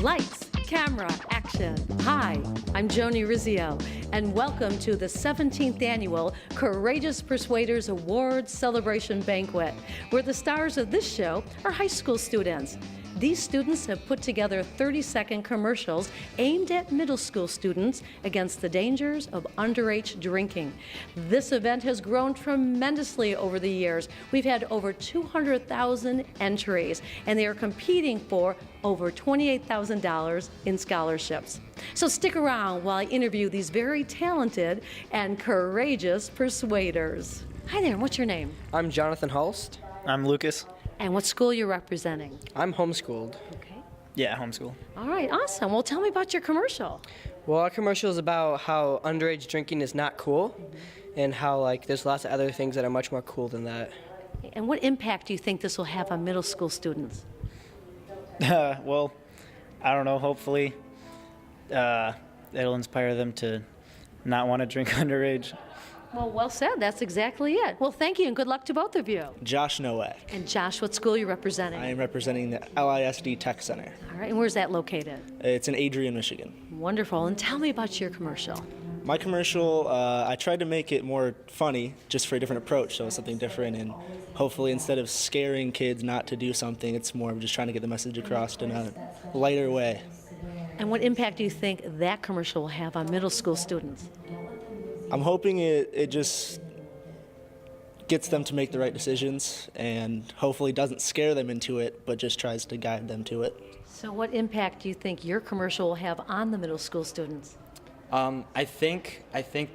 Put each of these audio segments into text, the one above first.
Lights, camera, action. Hi, I'm Joni Rizzio, and welcome to the 17th annual Courageous Persuaders Awards Celebration Banquet, where the stars of this show are high school students. These students have put together 30-second commercials aimed at middle school students against the dangers of underage drinking. This event has grown tremendously over the years. We've had over 200,000 entries, and they are competing for over $28,000 in scholarships. So stick around while I interview these very talented and courageous persuaders. Hi there, what's your name? I'm Jonathan Hulst. I'm Lucas. And what school you're representing? I'm homeschooled. Okay. Yeah, homeschool. All right, awesome. Well, tell me about your commercial. Well, our commercial is about how underage drinking is not cool and how there's lots of other things that are much more cool than that. And what impact do you think this will have on middle school students? Well, I don't know. Hopefully, it'll inspire them to not want to drink underage. Well said. That's exactly it. Well, thank you, and good luck to both of you. Josh Nowak. And Josh, what school are you representing? I am representing the LISD Tech Center. All right, and where's that located? It's in Adrian, Michigan. Wonderful. And tell me about your commercial. My commercial, I tried to make it more funny, just for a different approach, so it's something different, and hopefully instead of scaring kids not to do something, it's more of just trying to get the message across in a lighter way. And what impact do you think that commercial will have on middle school students? I'm hoping it just gets them to make the right decisions and hopefully doesn't scare them into it, but just tries to guide them to it. So what impact do you think your commercial will have on the middle school students? I think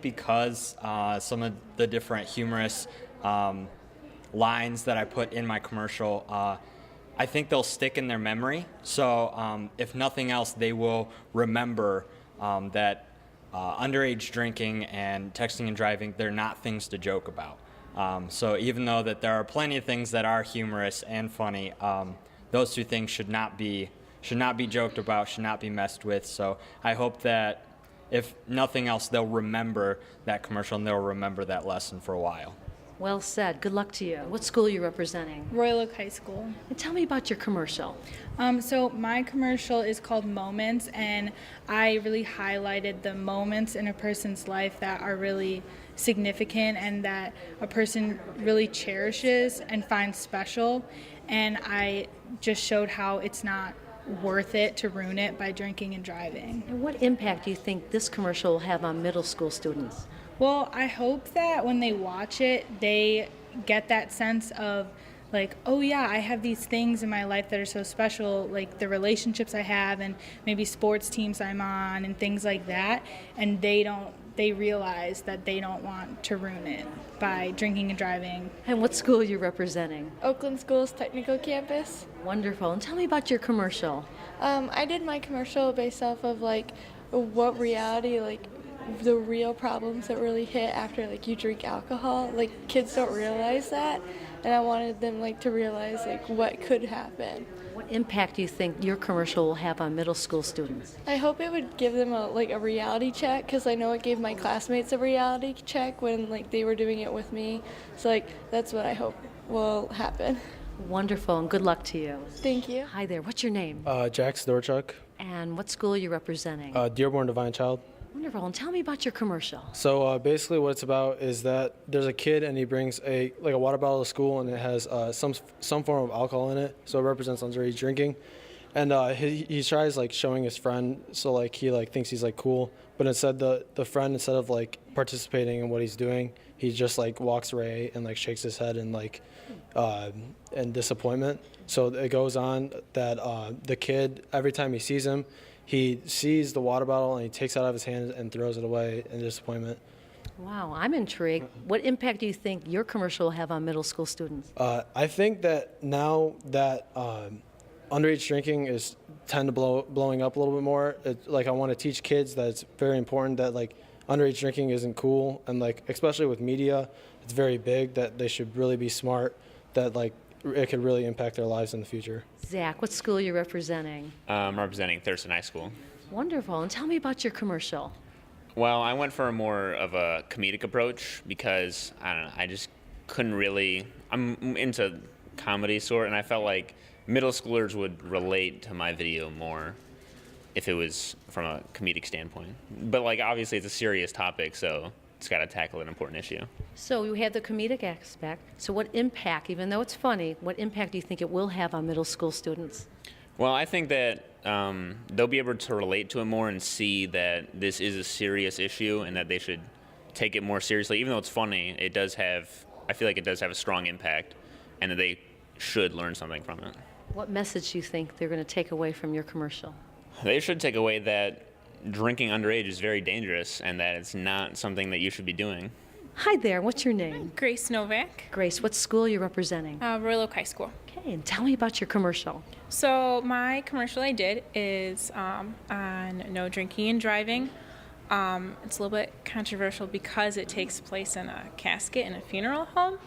because some of the different humorous lines that I put in my commercial, I think they'll stick in their memory. So if nothing else, they will remember that underage drinking and texting and driving, they're not things to joke about. So even though that there are plenty of things that are humorous and funny, those two things should not be joked about, should not be messed with. So I hope that if nothing else, they'll remember that commercial and they'll remember that lesson for a while. Well said. Good luck to you. What school are you representing? Royal Oak High School. And tell me about your commercial. So my commercial is called Moments, and I really highlighted the moments in a person's life that are really significant and that a person really cherishes and finds special. And I just showed how it's not worth it to ruin it by drinking and driving. And what impact do you think this commercial will have on middle school students? Well, I hope that when they watch it, they get that sense of oh yeah, I have these things in my life that are so special, like the relationships I have and maybe sports teams I'm on and things like that, and they realize that they don't want to ruin it by drinking and driving. And what school are you representing? Oakland School's technical campus. Wonderful. And tell me about your commercial. I did my commercial based off of what reality, the real problems that really hit after you drink alcohol. Kids don't realize that, and I wanted them to realize what could happen. What impact do you think your commercial will have on middle school students? I hope it would give them a reality check, because I know it gave my classmates a reality check when they were doing it with me. So that's what I hope will happen. Wonderful, and good luck to you. Thank you. Hi there. What's your name? Jax Dorchuk. And what school are you representing? Dearborn Divine Child. Wonderful. And tell me about your commercial. So basically what it's about is that there's a kid and he brings a water bottle to school, and it has some form of alcohol in it, so it represents underage drinking. And he tries showing his friend, so he thinks he's cool, but instead the friend, instead of participating in what he's doing, he just walks away and shakes his head in disappointment. So it goes on that the kid, every time he sees him, he sees the water bottle and he takes it out of his hand and throws it away in disappointment. Wow, I'm intrigued. What impact do you think your commercial will have on middle school students? I think that now that underage drinking is blowing up a little bit more, I want to teach kids that it's very important that underage drinking isn't cool, and especially with media, it's very big, that they should really be smart, that it could really impact their lives in the future. Zach, what school are you representing? I'm representing Thurston High School. Wonderful. And tell me about your commercial. Well, I went for more of a comedic approach because, I don't know, I just couldn't really, I'm into comedy sort, and I felt like middle schoolers would relate to my video more. if it was from a comedic standpoint. But like obviously it's a serious topic, so it's got to tackle an important issue. So you have the comedic aspect. So what impact, even though it's funny, what impact do you think it will have on middle school students? Well, I think that they'll be able to relate to it more and see that this is a serious issue and that they should take it more seriously. Even though it's funny, I feel like it does have a strong impact, and that they should learn something from it. What message do you think they're going to take away from your commercial? They should take away that drinking underage is very dangerous and that it's not something that you should be doing. Hi there, what's your name? Grace Novak, Grace, what school are you representing? Royal Oak High School. Okay, and tell me about your commercial. So my commercial I did is on no drinking and driving. It's a little bit controversial because it takes place in a casket in a funeral home.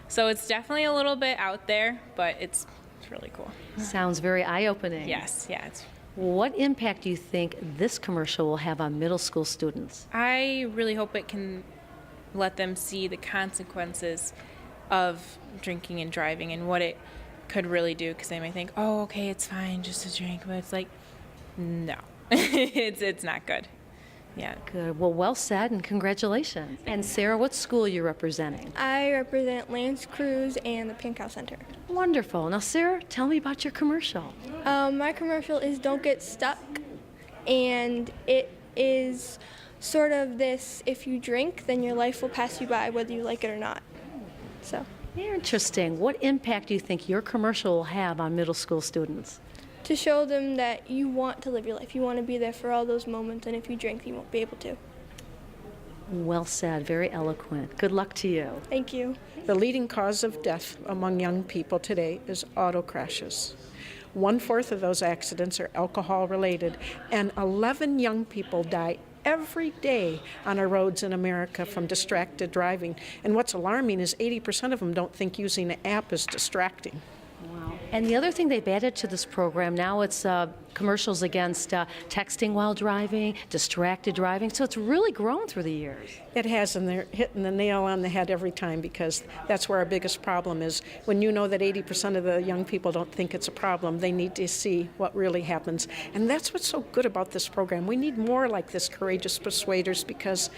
So it's definitely a little bit out there, but it's really cool. Sounds very eye-opening. Yes, yeah. What impact do you think this commercial will have on middle school students? I really hope it can let them see the consequences of drinking and driving and what it could really do, because they may think, oh, okay, it's fine just to drink, but it's like, no, it's not good. Yeah. Good. Well said, and congratulations. And Sarah, what school are you representing? I represent Lance Cruz and the Pink House Center. Wonderful. Now, Sarah, tell me about your commercial. My commercial is Don't Get Stuck, and it is sort of this: if you drink, then your life will pass you by whether you like it or not. So. Interesting. What impact do you think your commercial will have on middle school students? To show them that you want to live your life. You want to be there for all those moments, and if you drink, you won't be able to. Well said. Very eloquent. Good luck to you. Thank you. The leading cause of death among young people today is auto crashes. 1/4 of those accidents are alcohol related, and 11 young people die every day on our roads in America from distracted driving. And what's alarming is 80% of them don't think using an app is distracting. Wow. And the other thing they've added to this program, now it's commercials against texting while driving, distracted driving, so it's really grown through the years. It has, and they're hitting the nail on the head every time, because that's where our biggest problem is. When you know that 80% of the young people don't think it's a problem, they need to see what really happens. And that's what's so good about this program. We need more like this Courageous Persuaders, because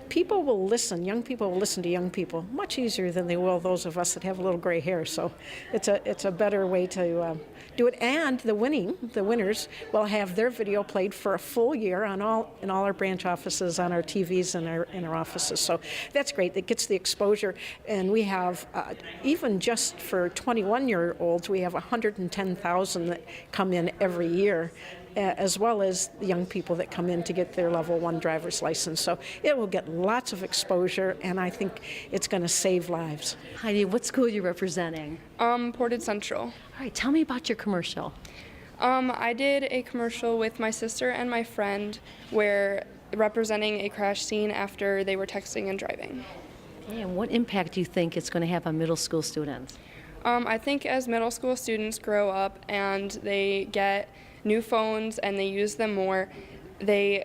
people will listen. Young people will listen to young people much easier than they will those of us that have a little gray hair. So it's a better way to do it. And the winners will have their video played for a full year in all our branch offices, on our TVs in our offices. So that's great. That gets the exposure. And we have even just for 21-year-olds, we have 110,000 that come in every year, as well as the young people that come in to get their level 1 driver's license. So it will get lots of exposure, and I think it's going to save lives. Heidi, what school are you representing? Portage Central. All right, tell me about your commercial. I did a commercial with my sister and my friend where representing a crash scene after they were texting and driving. Okay, and what impact do you think it's going to have on middle school students? I think as middle school students grow up and they get new phones and they use them more, they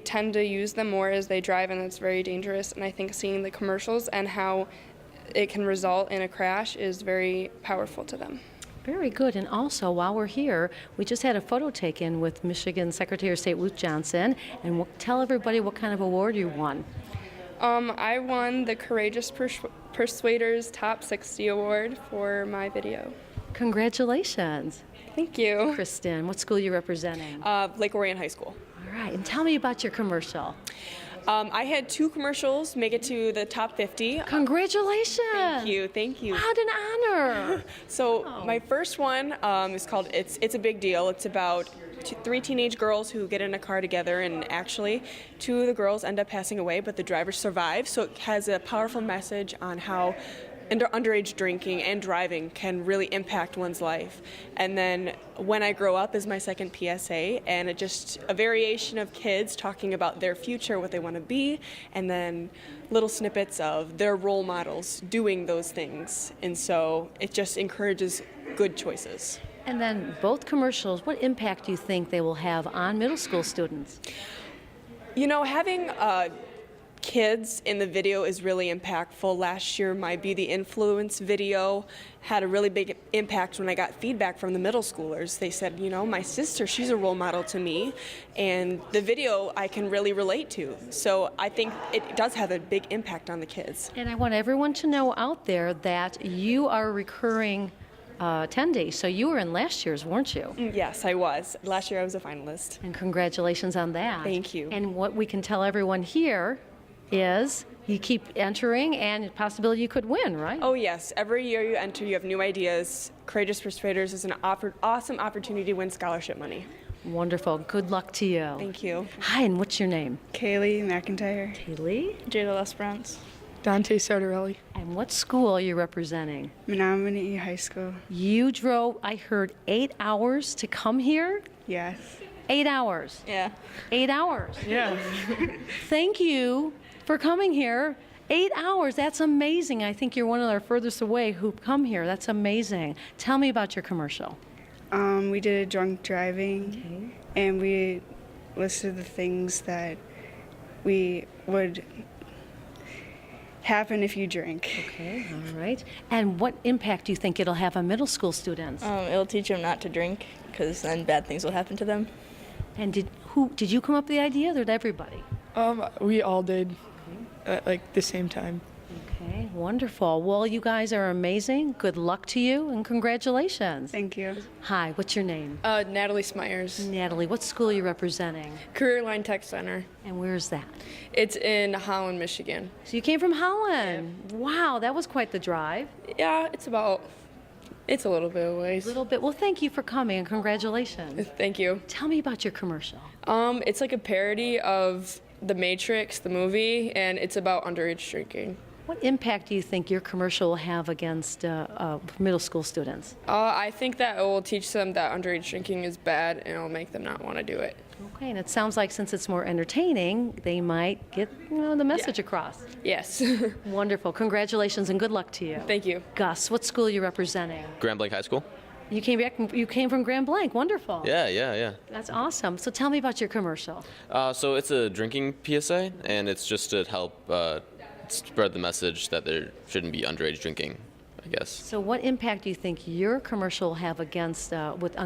tend to use them more as they drive, and it's very dangerous. And I think seeing the commercials and how it can result in a crash is very powerful to them. Very good. And also, while we're here, we just had a photo taken with Michigan Secretary of State Ruth Johnson. And we'll tell everybody what kind of award you won. I won the Courageous Persuaders Top 60 Award for my video. Congratulations. Thank you. Kristen, what school are you representing? Lake Orion High School. All right, and tell me about your commercial. I had 2 commercials make it to the top 50. Congratulations. Thank you. What an honor. So my first one is called It's a Big Deal. It's about 3 teenage girls who get in a car together, and actually 2 of the girls end up passing away, but the driver survives. So it has a powerful message on how underage drinking and driving can really impact one's life. And then When I Grow Up is my second PSA, and it's just a variation of kids talking about their future, what they want to be, and then little snippets of their role models doing those things. And so it just encourages good choices. And then both commercials, what impact do you think they will have on middle school students? You know, having kids in the video is really impactful. Last year, my Be the Influence video had a really big impact when I got feedback from the middle schoolers. They said, you know, my sister, she's a role model to me, and the video I can really relate to. So I think it does have a big impact on the kids. And I want everyone to know out there that you are a recurring attendee. So you were in last year's, weren't you? Yes, I was. Last year I was a finalist. And congratulations on that. Thank you. And what we can tell everyone here is you keep entering and the possibility you could win, right? Oh yes, every year you enter, you have new ideas. Courageous Persuaders is an awesome opportunity to win scholarship money. Wonderful. Good luck to you. Thank you. Hi, and what's your name? Kaylee McIntyre. Kaylee? Jada Lesperance. Dante Sardarelli. And what school are you representing? Menominee High School. You drove, I heard, 8 hours to come here? Yes. 8 hours? Yeah. 8 hours? Yeah. Thank you for coming here. 8 hours, that's amazing. I think you're one of our furthest away who come here. That's amazing. Tell me about your commercial. We did a drunk driving, and we listed the things that we would happen if you drink. Okay, all right. And what impact do you think it'll have on middle school students? It'll teach them not to drink, because then bad things will happen to them. And did you come up with the idea, or did everybody? We all did at like the same time. Okay, wonderful. Well, you guys are amazing. Good luck to you, and congratulations. Thank you. Hi, what's your name? Natalie Smyers. Natalie, what school are you representing? Career Line Tech Center. And where's that? It's in Holland, Michigan. So you came from Holland. Yeah. Wow, that was quite the drive. Yeah, it's a little bit of ways. A little bit. Well, thank you for coming, and congratulations. Thank you. Tell me about your commercial. It's like a parody of The Matrix, the movie, and it's about underage drinking. What impact do you think your commercial will have against middle school students? I think that it will teach them that underage drinking is bad, and it'll make them not want to do it. Okay, and it sounds like since it's more entertaining, they might get the message across. Yes. Wonderful. Congratulations and good luck to you. Thank you. Gus, what school are you representing? Grand Blanc High School. You came from Grand Blanc. Wonderful. Yeah. That's awesome. So tell me about your commercial. So it's a drinking PSA, and it's just to help spread the message that there shouldn't be underage drinking, I guess. So what impact do you think your commercial will have against with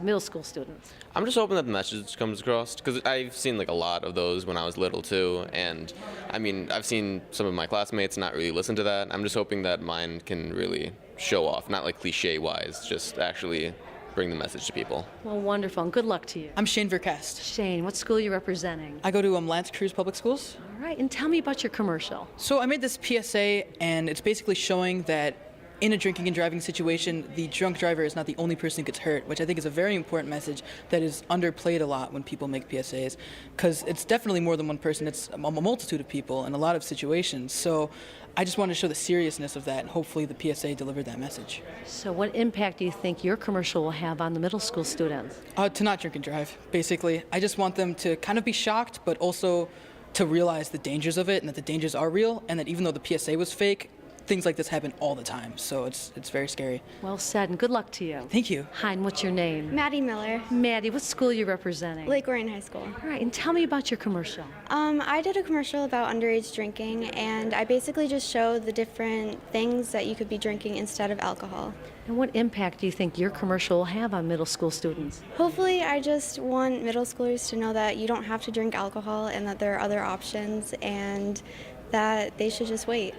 middle school students? I'm just hoping that the message comes across, because I've seen like a lot of those when I was little too, and I mean I've seen some of my classmates not really listen to that. I'm just hoping that mine can really show off, not like cliche wise, just actually bring the message to people. Well, wonderful, and good luck to you. I'm Shane Verkast. Shane, what school are you representing? I go to L'Anse Creuse Public Schools. All right, and tell me about your commercial. So I made this PSA, and it's basically showing that in a drinking and driving situation, the drunk driver is not the only person who gets hurt, which I think is a very important message that is underplayed a lot when people make PSAs, because it's definitely more than one person. It's a multitude of people in a lot of situations. So I just wanted to show the seriousness of that, and hopefully the PSA delivered that message. So what impact do you think your commercial will have on the middle school students? To not drink and drive, basically. I just want them to kind of be shocked, but also to realize the dangers of it, and that the dangers are real, and that even though the PSA was fake, things like this happen all the time, so it's very scary. Well said, and good luck to you. Thank you. Hi, and what's your name? Maddie Miller. Maddie, what school are you representing? Lake Orion High School. All right, and tell me about your commercial. I did a commercial about underage drinking, and I basically just showed the different things that you could be drinking instead of alcohol. And what impact do you think your commercial will have on middle school students? Hopefully, I just want middle schoolers to know that you don't have to drink alcohol and that there are other options and that they should just wait.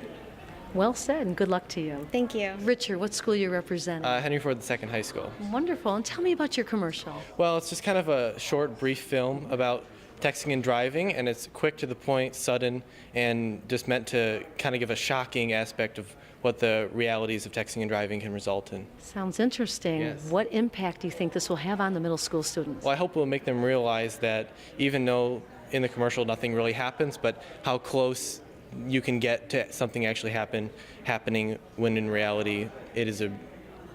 Well said, and good luck to you. Thank you. Richard, what school are you representing? Henry Ford II High School. Wonderful, and tell me about your commercial. Well, it's just kind of a short, brief film about texting and driving, and it's quick to the point, sudden, and just meant to kind of give a shocking aspect of what the realities of texting and driving can result in. Sounds interesting. Yes. What impact do you think this will have on the middle school students? Well, I hope it will make them realize that even though in the commercial nothing really happens, but how close you can get to something actually happening when in reality it is a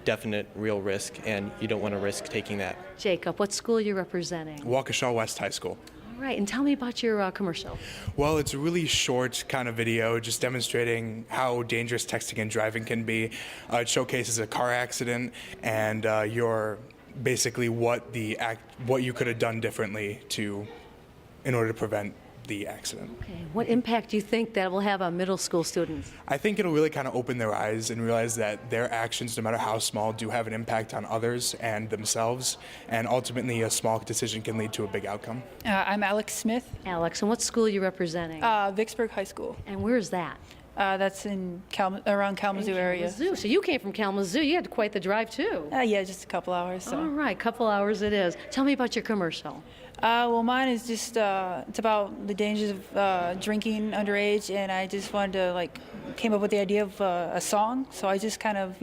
definite real risk, and you don't want to risk taking that. Jacob, what school are you representing? Waukesha West High School. All right, and tell me about your commercial. Well, it's a really short kind of video just demonstrating how dangerous texting and driving can be. It showcases a car accident and your basically what you could have done differently in order to prevent the accident. Okay. What impact do you think that will have on middle school students? I think it'll really kind of open their eyes and realize that their actions, no matter how small, do have an impact on others and themselves, and ultimately a small decision can lead to a big outcome. I'm Alex Smith. Alex, and what school are you representing? Vicksburg High School. And where is that? That's in around Kalamazoo area. Kalamazoo. So you came from Kalamazoo. You had quite the drive, too. Yeah, just a couple hours. So. All right, couple hours it is. Tell me about your commercial. Well, mine is just, it's about the dangers of drinking underage, and I just wanted to, came up with the idea of a song. So I just kind of,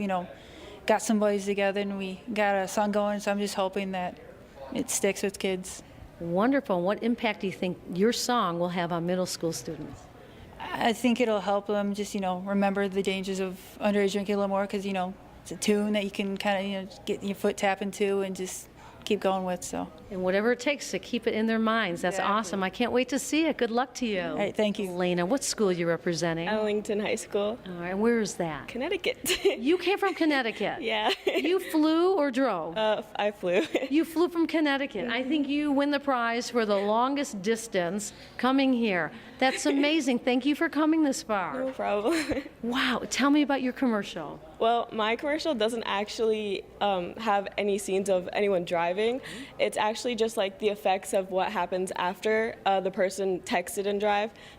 got some buddies together, and we got a song going, so I'm just hoping that it sticks with kids. Wonderful. What impact do you think your song will have on middle school students? I think it'll help them just, remember the dangers of underage drinking a little more because, it's a tune that you can kind of, get your foot tapping to and just keep going with. So. And whatever it takes to keep it in their minds. That's awesome. I can't wait to see it. Good luck to you. All right, thank you. Elena, what school are you representing? Ellington High School. All right, where is that? Connecticut. You came from Connecticut? Yeah. You flew or drove? I flew. You flew from Connecticut. I think you win the prize for the longest distance coming here. That's amazing. Thank you for coming this far. No problem. Wow. Tell me about your commercial. Well, my commercial doesn't actually have any scenes of anyone driving. It's actually just like the effects of what happens after the person texted and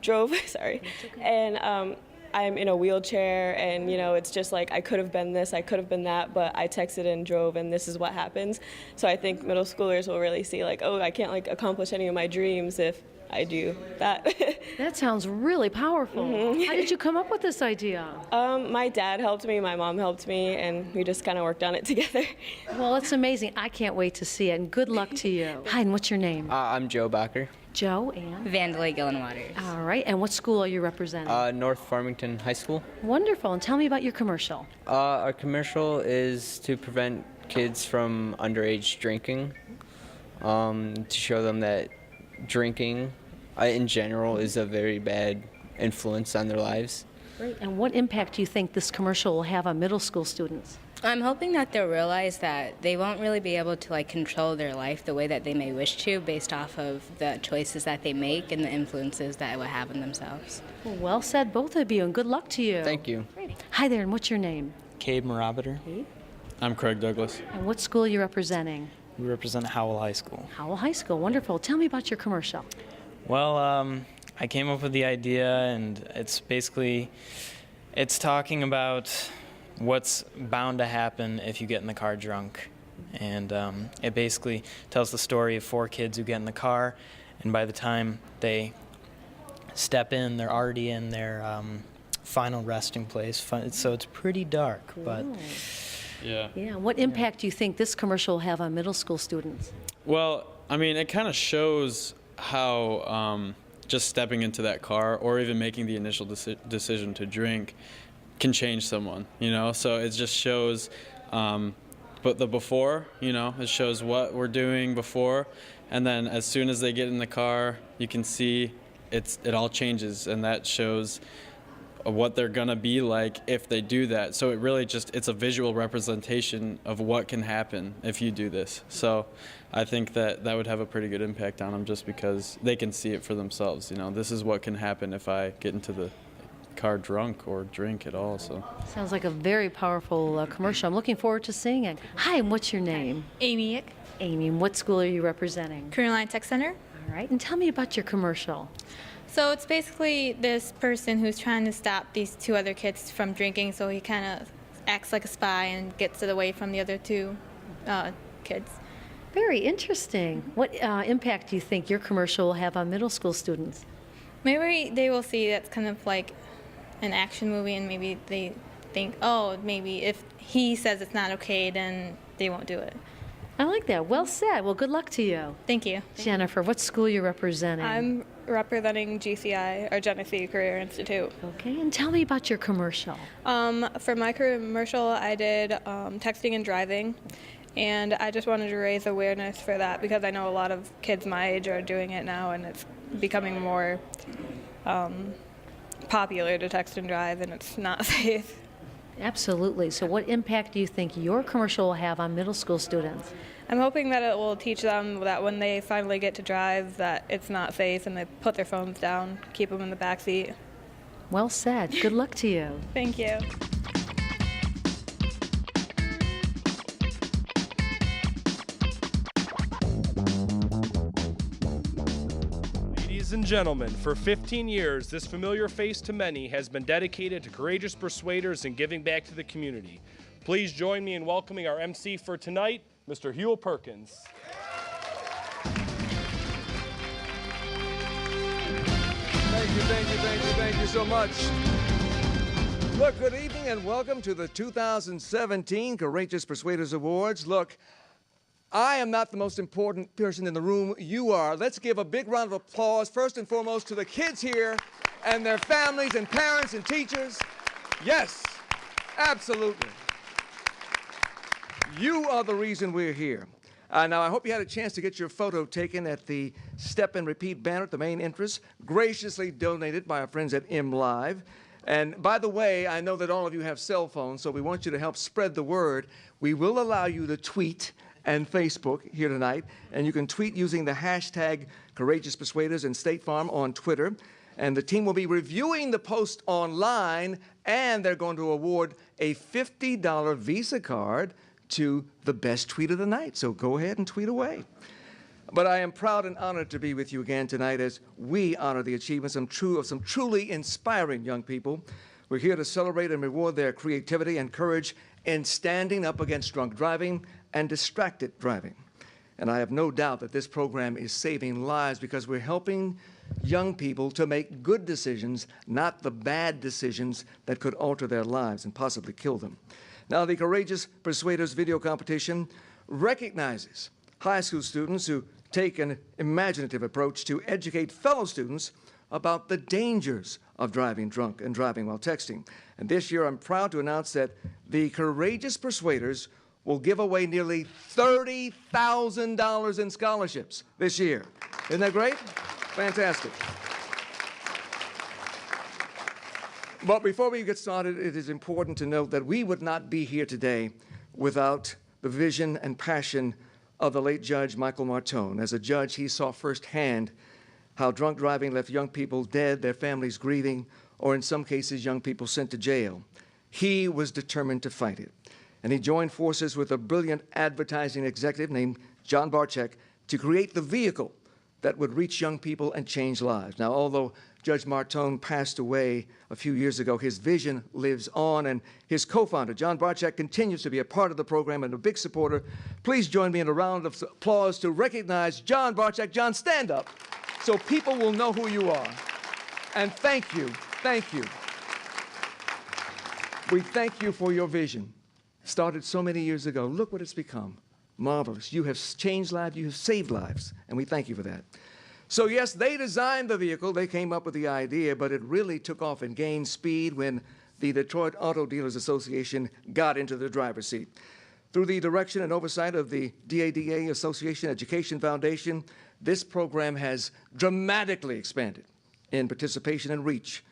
drove. Sorry. Okay. And I'm in a wheelchair, and it's just like I could have been this, I could have been that, but I texted and drove, and this is what happens. So I think middle schoolers will really see I can't accomplish any of my dreams if I do that. That sounds really powerful. Mm-hmm. How did you come up with this idea? My dad helped me, my mom helped me, and we just kind of worked on it together. Well, it's amazing. I can't wait to see it, and good luck to you. Hi, and what's your name? I'm Joe Bacher. Joe and? Vandalay Gillen Waters. All right, and what school are you representing? North Farmington High School. Wonderful, and tell me about your commercial. Our commercial is to prevent kids from underage drinking, to show them that drinking in general is a very bad influence on their lives. Great. And what impact do you think this commercial will have on middle school students? I'm hoping that they'll realize that they won't really be able to control their life the way that they may wish to based off of the choices that they make and the influences that it will have on themselves. Well said, both of you, and good luck to you. Thank you. Great. Hi there, and what's your name? Cade Marabiter. Cade? I'm Craig Douglas. And what school are you representing? We represent Howell High School. Howell High School, wonderful. Tell me about your commercial. Well, I came up with the idea, and it's talking about what's bound to happen if you get in the car drunk. And it basically tells the story of 4 kids who get in the car, and by the time they step in, they're already in their final resting place. So it's pretty dark, but yeah. Yeah. What impact do you think this commercial will have on middle school students? Well, I mean, it kind of shows how just stepping into that car or even making the initial decision to drink can change someone, So it just shows, but the before, it shows what we're doing before, and then as soon as they get in the car, you can see it all changes, and that shows what they're gonna be like if they do that. So it really it's a visual representation of what can happen if you do this. So I think that would have a pretty good impact on them just because they can see it for themselves. This is what can happen if I get into the car drunk or drink at all. So sounds like a very powerful commercial. I'm looking forward to seeing it. Hi, and what's your name? Amy. Amy, what school are you representing? Caroline Tech Center. All right, and tell me about your commercial. So it's basically this person who's trying to stop these 2 other kids from drinking, so he kind of acts like a spy and gets it away from the other 2 kids. Very interesting. What impact do you think your commercial will have on middle school students? Maybe they will see that's kind of like an action movie, and maybe they think, oh, maybe if he says it's not okay, then they won't do it. I like that. Well said. Well, good luck to you. Thank you. Jennifer, what school are you representing? I'm representing GCI, or Genesee Career Institute. Okay, and tell me about your commercial. For my commercial, I did texting and driving, and I just wanted to raise awareness for that because I know a lot of kids my age are doing it now, and it's becoming more popular to text and drive, and it's not safe. Absolutely. So what impact do you think your commercial will have on middle school students? I'm hoping that it will teach them that when they finally get to drive, that it's not safe and they put their phones down, keep them in the back seat. Well said. Good luck to you. Thank you. Ladies and gentlemen, for 15 years, this familiar face to many has been dedicated to courageous persuaders and giving back to the community. Please join me in welcoming our MC for tonight, Mr. Hugh Perkins. Thank you so much. Look, good evening and welcome to the 2017 Courageous Persuaders Awards. Look, I am not the most important person in the room. You are. Let's give a big round of applause, first and foremost, to the kids here and their families and parents and teachers. Yes, absolutely. You are the reason we're here. Now, I hope you had a chance to get your photo taken at the Step and Repeat banner at the main entrance, graciously donated by our friends at MLive. And by the way, I know that all of you have cell phones, so we want you to help spread the word. We will allow you to tweet and Facebook here tonight, and you can tweet using the hashtag Courageous Persuaders and State Farm on Twitter. And the team will be reviewing the post online, and they're going to award a $50 Visa card to the best tweet of the night. So go ahead and tweet away. But I am proud and honored to be with you again tonight as we honor the achievements of some truly inspiring young people. We're here to celebrate and reward their creativity and courage in standing up against drunk driving and distracted driving. And I have no doubt that this program is saving lives because we're helping young people to make good decisions, not the bad decisions that could alter their lives and possibly kill them. Now, the Courageous Persuaders video competition recognizes high school students who take an imaginative approach to educate fellow students about the dangers of driving drunk and driving while texting. And this year, I'm proud to announce that the Courageous Persuaders will give away nearly $30,000 in scholarships this year. Isn't that great? Fantastic. But before we get started, it is important to note that we would not be here today without the vision and passion of the late Judge Michael Martone. As a judge, he saw firsthand how drunk driving left young people dead, their families grieving, or in some cases, young people sent to jail. He was determined to fight it. And he joined forces with a brilliant advertising executive named John Barczyk to create the vehicle that would reach young people and change lives. Now, although Judge Martone passed away a few years ago, his vision lives on, and his co-founder, John Barczyk, continues to be a part of the program and a big supporter. Please join me in a round of applause to recognize John Barczyk. John, stand up so people will know who you are. And thank you, thank you. We thank you for your vision. Started so many years ago. Look what it's become. Marvelous. You have changed lives, you have saved lives, and we thank you for that. So yes, they designed the vehicle, they came up with the idea, but it really took off and gained speed when the Detroit Auto Dealers Association got into the driver's seat. Through the direction and oversight of the DADA Association Education Foundation, this program has dramatically expanded in participation and reach.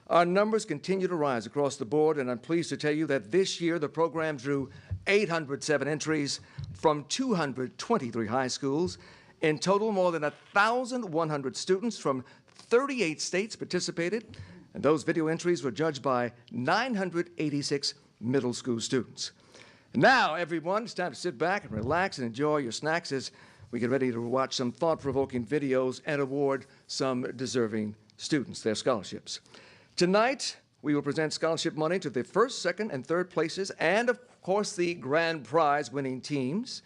Our numbers continue to rise across the board, and I'm pleased to tell you that this year the program drew 807 entries from 223 high schools. In total, more than 1,100 students from 38 states participated, and those video entries were judged by 986 middle school students. And now, everyone, it's time to sit back and relax and enjoy your snacks as we get ready to watch some thought-provoking videos and award some deserving students their scholarships. Tonight, we will present scholarship money to the first, second, and third places, and of course, the grand prize winning teams,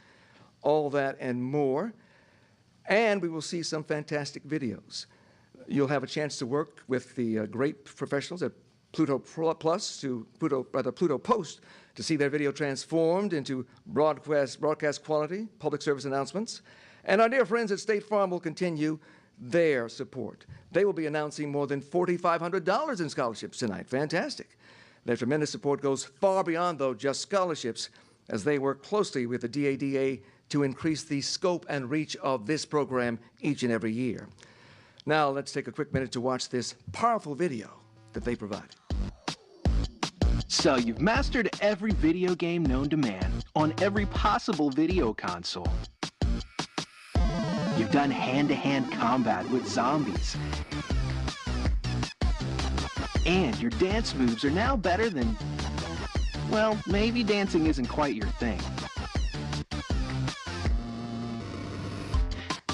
all that and more. And we will see some fantastic videos. You'll have a chance to work with the great professionals at Pluto Post to see their video transformed into broadcast quality, public service announcements. And our dear friends at State Farm will continue their support. They will be announcing more than $4,500 in scholarships tonight. Fantastic. Their tremendous support goes far beyond, though, just scholarships, as they work closely with the DADA to increase the scope and reach of this program each and every year. Now, let's take a quick minute to watch this powerful video that they provided. So you've mastered every video game known to man on every possible video console. You've done hand-to-hand combat with zombies. And your dance moves are now better than, well, maybe dancing isn't quite your thing.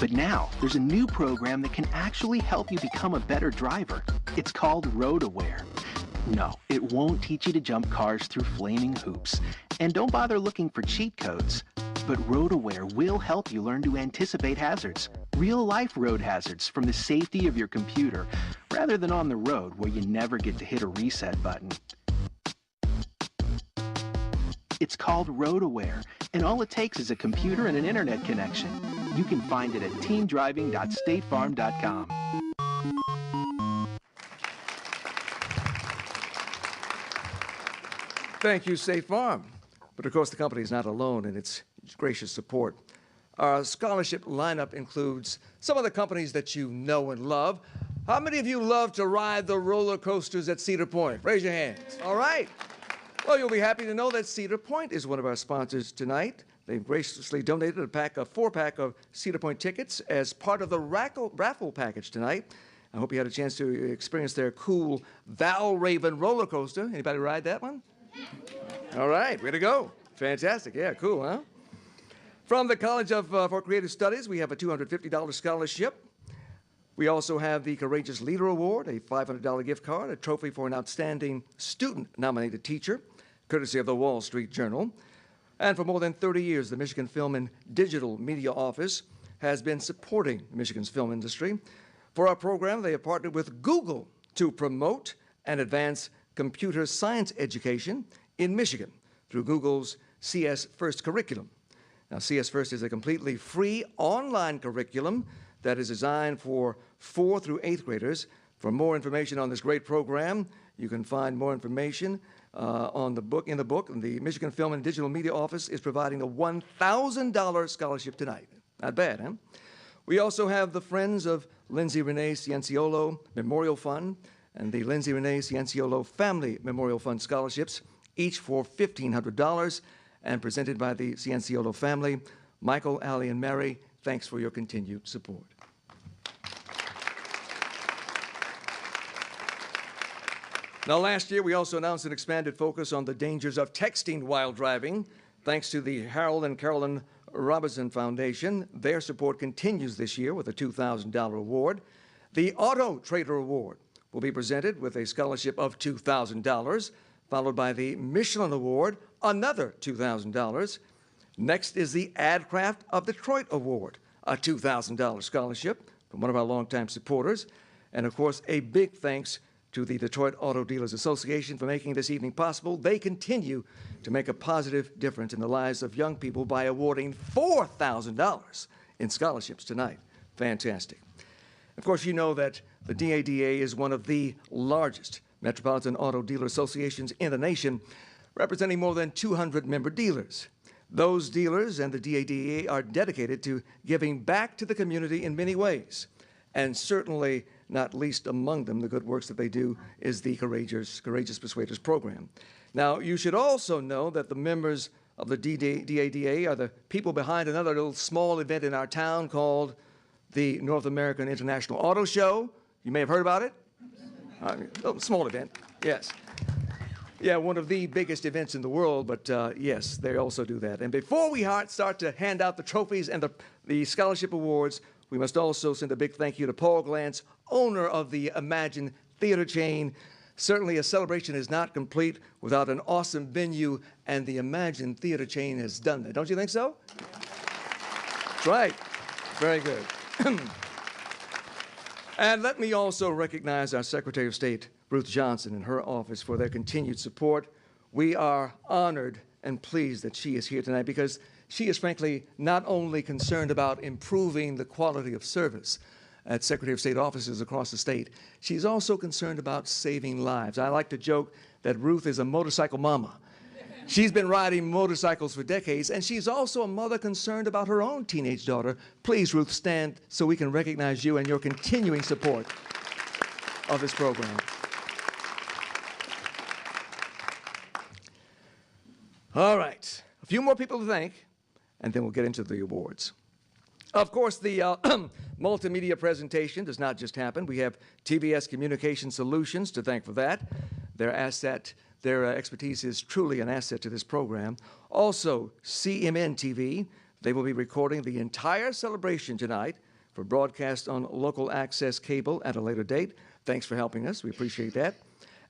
But now, there's a new program that can actually help you become a better driver. It's called Road Aware. No, it won't teach you to jump cars through flaming hoops. And don't bother looking for cheat codes. But Road Aware will help you learn to anticipate hazards, real-life road hazards from the safety of your computer, rather than on the road where you never get to hit a reset button. It's called Road Aware, and all it takes is a computer and an internet connection. You can find it at teamdriving.statefarm.com. Thank you, State Farm. But of course, the company is not alone in its gracious support. Our scholarship lineup includes some of the companies that you know and love. How many of you love to ride the roller coasters at Cedar Point? Raise your hands. All right. Well, you'll be happy to know that Cedar Point is one of our sponsors tonight. They've graciously donated a four-pack of Cedar Point tickets as part of the raffle package tonight. I hope you had a chance to experience their cool Valraven roller coaster. Anybody ride that one? All right, way to go. Fantastic. Yeah, cool, huh? From the College for Creative Studies, we have a $250 scholarship. We also have the Courageous Leader Award, a $500 gift card, a trophy for an outstanding student-nominated teacher, courtesy of the Wall Street Journal. And for more than 30 years, the Michigan Film and Digital Media Office has been supporting Michigan's film industry. For our program, they have partnered with Google to promote and advance computer science education in Michigan through Google's CS First curriculum. Now, CS First is a completely free online curriculum that is designed for 4th through 8th graders. For more information on this great program, you can find more information in the book. The Michigan Film and Digital Media Office is providing a $1,000 scholarship tonight. Not bad, huh? We also have the Friends of Lindsay Renee Cianciolo Memorial Fund and the Lindsay Renee Cianciolo Family Memorial Fund scholarships, each for $1,500 and presented by the Cianciolo family. Michael, Allie, and Mary, thanks for your continued support. Now, last year, we also announced an expanded focus on the dangers of texting while driving. Thanks to the Harold and Carolyn Robinson Foundation, their support continues this year with a $2,000 award. The Auto Trader Award will be presented with a scholarship of $2,000, followed by the Michelin Award, another $2,000. Next is the AdCraft of Detroit Award, a $2,000 scholarship from one of our longtime supporters. And of course, a big thanks to the Detroit Auto Dealers Association for making this evening possible. They continue to make a positive difference in the lives of young people by awarding $4,000 in scholarships tonight. Fantastic. Of course, you know that the DADA is one of the largest metropolitan auto dealer associations in the nation, representing more than 200 member dealers. Those dealers and the DADA are dedicated to giving back to the community in many ways, and certainly not least among them, the good works that they do is the Courageous Persuaders program. Now, you should also know that the members of the DADA are the people behind another little small event in our town called the North American International Auto Show. You may have heard about it. Small event, yes. Yeah, one of the biggest events in the world, but yes, they also do that. And before we start to hand out the trophies and the scholarship awards, we must also send a big thank you to Paul Glantz, owner of the Imagine Theater chain. Certainly a celebration is not complete without an awesome venue, and the Imagine Theater chain has done that. Don't you think so? That's right. Very good. And let me also recognize our Secretary of State, Ruth Johnson, and her office for their continued support. We are honored and pleased that she is here tonight because she is frankly not only concerned about improving the quality of service at Secretary of State offices across the state, she's also concerned about saving lives. I like to joke that Ruth is a motorcycle mama. She's been riding motorcycles for decades, and she's also a mother concerned about her own teenage daughter. Please, Ruth, stand so we can recognize you and your continuing support of this program. All right, a few more people to thank, and then we'll get into the awards. Of course, the multimedia presentation does not just happen. We have TVS Communication Solutions to thank for that. Their expertise is truly an asset to this program. Also, CMN TV. They will be recording the entire celebration tonight for broadcast on local access cable at a later date. Thanks for helping us. We appreciate that.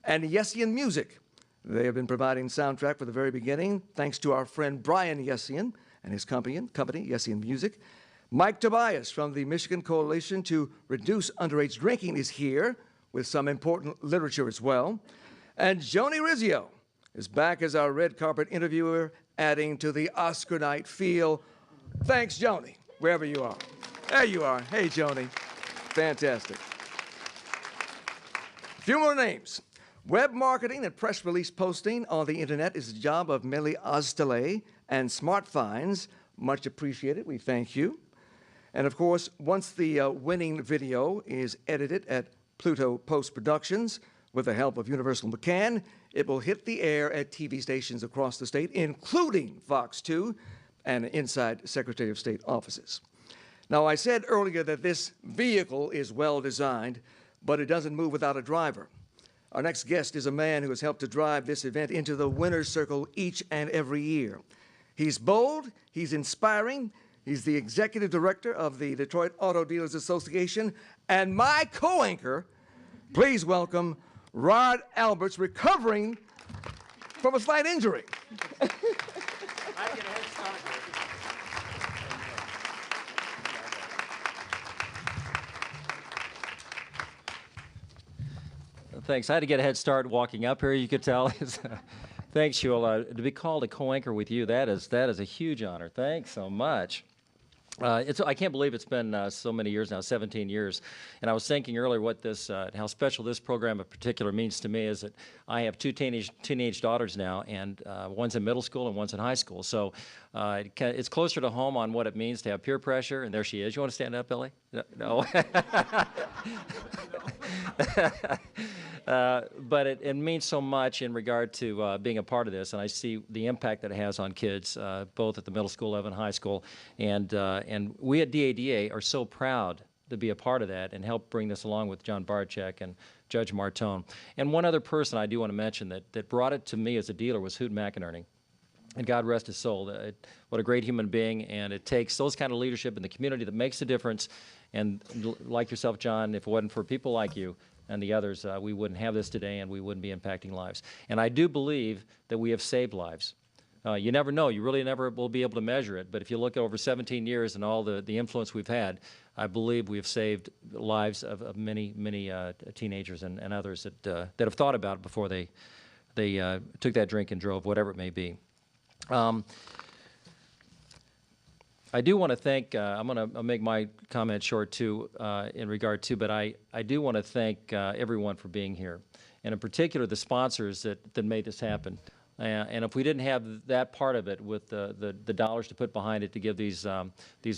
And Yessian Music. They have been providing soundtrack from the very beginning, thanks to our friend Brian Yessian and his company, Yessian Music. Mike Tobias from the Michigan Coalition to Reduce Underage Drinking is here with some important literature as well. And Joni Rizzio is back as our red carpet interviewer, adding to the Oscar night feel. Thanks, Joni, wherever you are. There you are. Hey, Joni. Fantastic. A few more names. Web marketing and press release posting on the internet is the job of Millie Oztele and Smart Finds. Much appreciated. We thank you. And of course, once the winning video is edited at Pluto Post Productions with the help of Universal McCann, it will hit the air at TV stations across the state, including Fox 2 and inside Secretary of State offices. Now, I said earlier that this vehicle is well designed, but it doesn't move without a driver. Our next guest is a man who has helped to drive this event into the winner's circle each and every year. He's bold, he's inspiring, he's the executive director of the Detroit Auto Dealers Association, and my co-anchor, please welcome Rod Alberts, recovering from a slight injury. Thanks. I had to get a head start walking up here, you could tell. Thanks, Shula. To be called a co-anchor with you, that is a huge honor. Thanks so much. I can't believe it's been so many years now, 17 years. And I was thinking earlier how special this program in particular means to me is that I have two teenage daughters now, and one's in middle school and one's in high school. So it's closer to home on what it means to have peer pressure. And there she is. You want to stand up, Billy? No. But it means so much in regard to being a part of this, and I see the impact that it has on kids, both at the middle school level and high school. And we at DADA are so proud to be a part of that and help bring this along with John Barczyk and Judge Martone. And one other person I do want to mention that brought it to me as a dealer was Hoot McInerney. And God rest his soul. What a great human being, and it takes those kind of leadership in the community that makes a difference. And like yourself, John, if it wasn't for people like you and the others, we wouldn't have this today and we wouldn't be impacting lives. And I do believe that we have saved lives. You never know. You really never will be able to measure it. But if you look at over 17 years and all the influence we've had, I believe we have saved lives of many, many teenagers and others that have thought about it before they took that drink and drove, whatever it may be. I do want to thank, I'm going to make my comment short too in regard to, but I do want to thank everyone for being here, and in particular the sponsors that made this happen. And if we didn't have that part of it with the dollars to put behind it to give these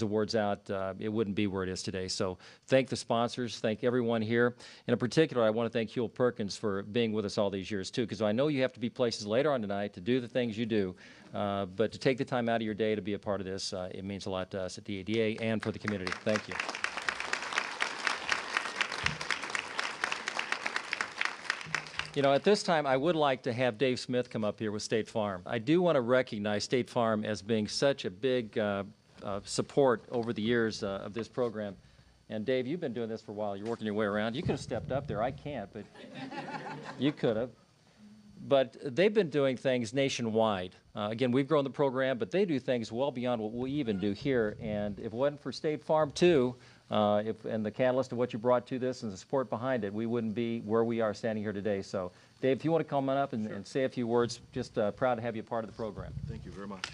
awards out, it wouldn't be where it is today. So thank the sponsors, thank everyone here. And in particular, I want to thank Hewlett Perkins for being with us all these years too, because I know you have to be places later on tonight to do the things you do, but to take the time out of your day to be a part of this, it means a lot to us at DADA and for the community. Thank you. You know, at this time, I would like to have Dave Smith come up here with State Farm. I do want to recognize State Farm as being such a big support over the years of this program. And Dave, you've been doing this for a while. You're working your way around. You could have stepped up there. I can't, but you could have. But they've been doing things nationwide. Again, we've grown the program, but they do things well beyond what we even do here. And if it wasn't for State Farm, too, and the catalyst of what you brought to this and the support behind it, we wouldn't be where we are standing here today. So, Dave, if you want to come on up and say a few words, just proud to have you a part of the program. Thank you very much.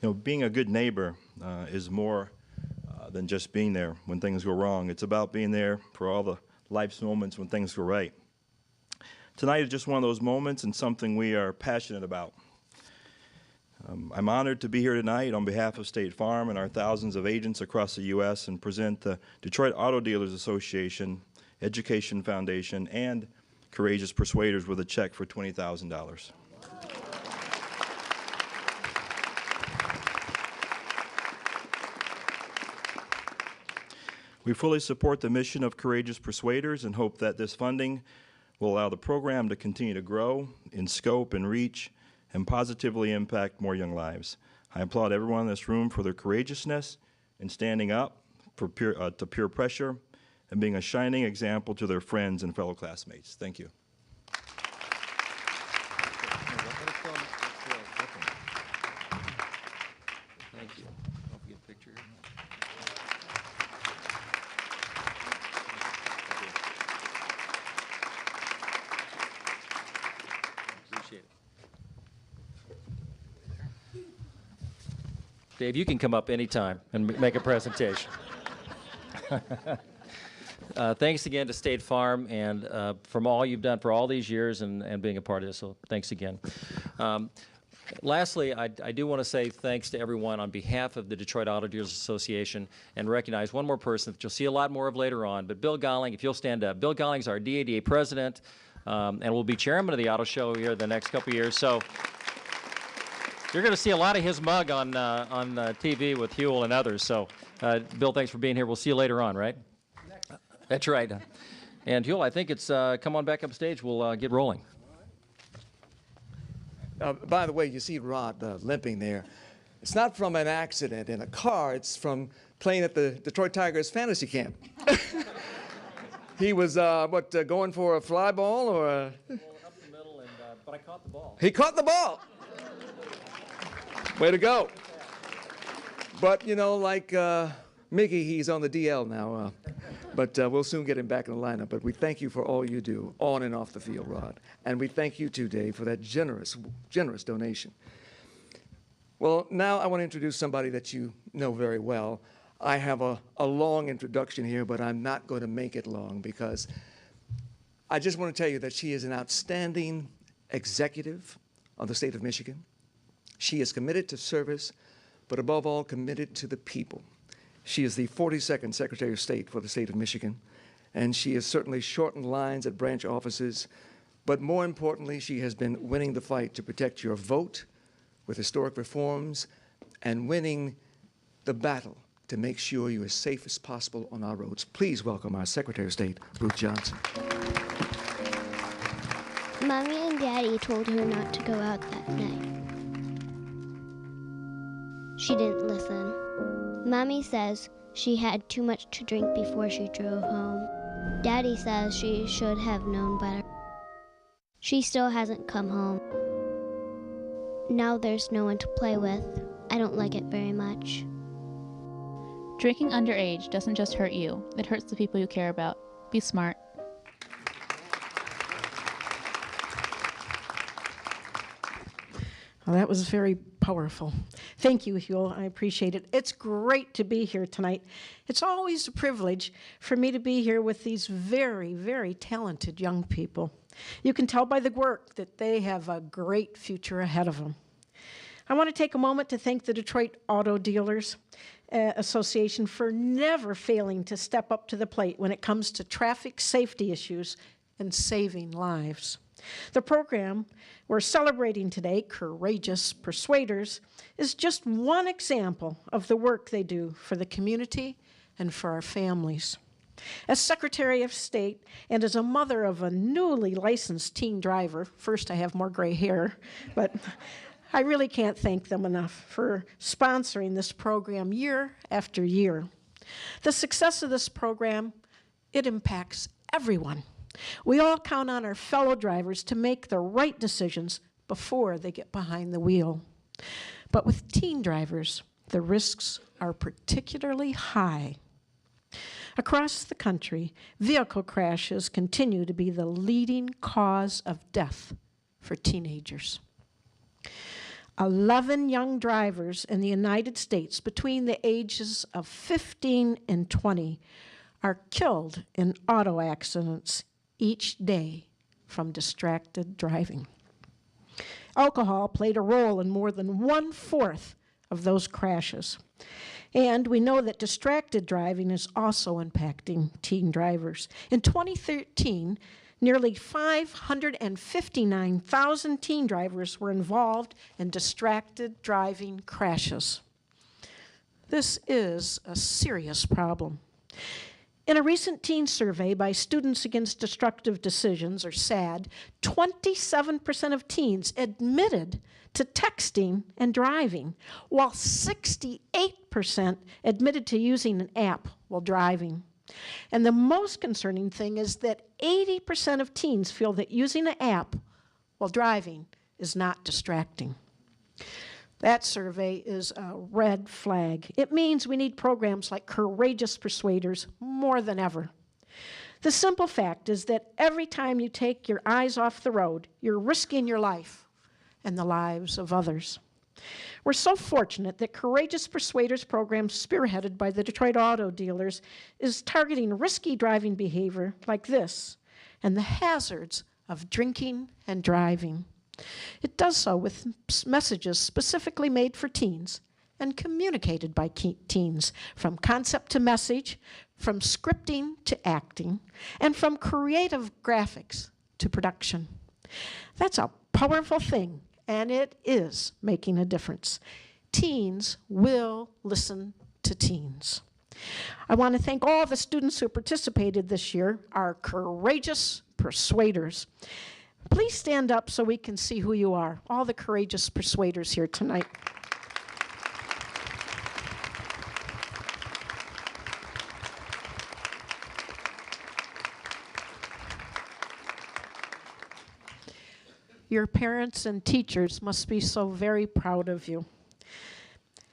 You know, being a good neighbor is more than just being there when things go wrong. It's about being there for all the life's moments when things go right. Tonight is just one of those moments and something we are passionate about. I'm honored to be here tonight on behalf of State Farm and our thousands of agents across the U.S. and present the Detroit Auto Dealers Association Education Foundation, and Courageous Persuaders with a check for $20,000. We fully support the mission of Courageous Persuaders and hope that this funding will allow the program to continue to grow in scope and reach and positively impact more young lives. I applaud everyone in this room for their courageousness in standing up to peer pressure and being a shining example to their friends and fellow classmates. Thank you. Thank you. Don't forget a picture. Appreciate it. Dave, you can come up anytime and make a presentation. Thanks again to State Farm and from all you've done for all these years and being a part of this, so thanks again. Lastly, I do want to say thanks to everyone on behalf of the Detroit Auto Dealers Association and recognize one more person that you'll see a lot more of later on, but Bill Golling, if you'll stand up. Bill Golling's our DADA president and will be chairman of the auto show here the next couple of years, so you're going to see a lot of his mug on TV with Huel and others, so Bill, thanks for being here. We'll see you later on, right? That's right. And Huel, I think it's come on back up stage. We'll get rolling. By the way, you see Rod limping there. It's not from an accident in a car. It's from playing at the Detroit Tigers fantasy camp. He was, going for a fly ball or a... Up the middle, and, but I caught the ball. He caught the ball. Way to go. But, you know, like Mickey, he's on the DL now. But we'll soon get him back in the lineup. But we thank you for all you do on and off the field, Rod. And we thank you too, Dave, for that generous donation. Well, now I want to introduce somebody that you know very well. I have a long introduction here, but I'm not going to make it long because I just want to tell you that she is an outstanding executive of the state of Michigan. She is committed to service, but above all, committed to the people. She is the 42nd Secretary of State for the state of Michigan, and she has certainly shortened lines at branch offices, but more importantly, she has been winning the fight to protect your vote with historic reforms and winning the battle to make sure you're as safe as possible on our roads. Please welcome our Secretary of State, Ruth Johnson. Mommy and Daddy told her not to go out that night. She didn't listen. Mommy says she had too much to drink before she drove home. Daddy says she should have known better. She still hasn't come home. Now there's no one to play with. I don't like it very much. Drinking underage doesn't just hurt you, it hurts the people you care about. Be smart. Well, that was very powerful. Thank you, Huel. I appreciate it. It's great to be here tonight. It's always a privilege for me to be here with these very, very talented young people. You can tell by the work that they have a great future ahead of them. I want to take a moment to thank the Detroit Auto Dealers Association for never failing to step up to the plate when it comes to traffic safety issues and saving lives. The program we're celebrating today, Courageous Persuaders, is just one example of the work they do for the community and for our families. As Secretary of State and as a mother of a newly licensed teen driver, first I have more gray hair, but I really can't thank them enough for sponsoring this program year after year. The success of this program, it impacts everyone. We all count on our fellow drivers to make the right decisions before they get behind the wheel. But with teen drivers, the risks are particularly high. Across the country, vehicle crashes continue to be the leading cause of death for teenagers. 11 young drivers in the United States between the ages of 15 and 20 are killed in auto accidents each day from distracted driving. Alcohol played a role in more than 1/4 of those crashes. And we know that distracted driving is also impacting teen drivers. In 2013, nearly 559,000 teen drivers were involved in distracted driving crashes. This is a serious problem. In a recent teen survey by Students Against Destructive Decisions, or SAD, 27% of teens admitted to texting and driving, while 68% admitted to using an app while driving. And the most concerning thing is that 80% of teens feel that using an app while driving is not distracting. That survey is a red flag. It means we need programs like Courageous Persuaders more than ever. The simple fact is that every time you take your eyes off the road, you're risking your life and the lives of others. We're so fortunate that Courageous Persuaders program, spearheaded by the Detroit auto dealers, is targeting risky driving behavior like this and the hazards of drinking and driving. It does so with messages specifically made for teens and communicated by teens, from concept to message, from scripting to acting, and from creative graphics to production. That's a powerful thing, and it is making a difference. Teens will listen to teens. I want to thank all the students who participated this year, our Courageous Persuaders. Please stand up so we can see who you are, all the Courageous Persuaders here tonight. Your parents and teachers must be so very proud of you.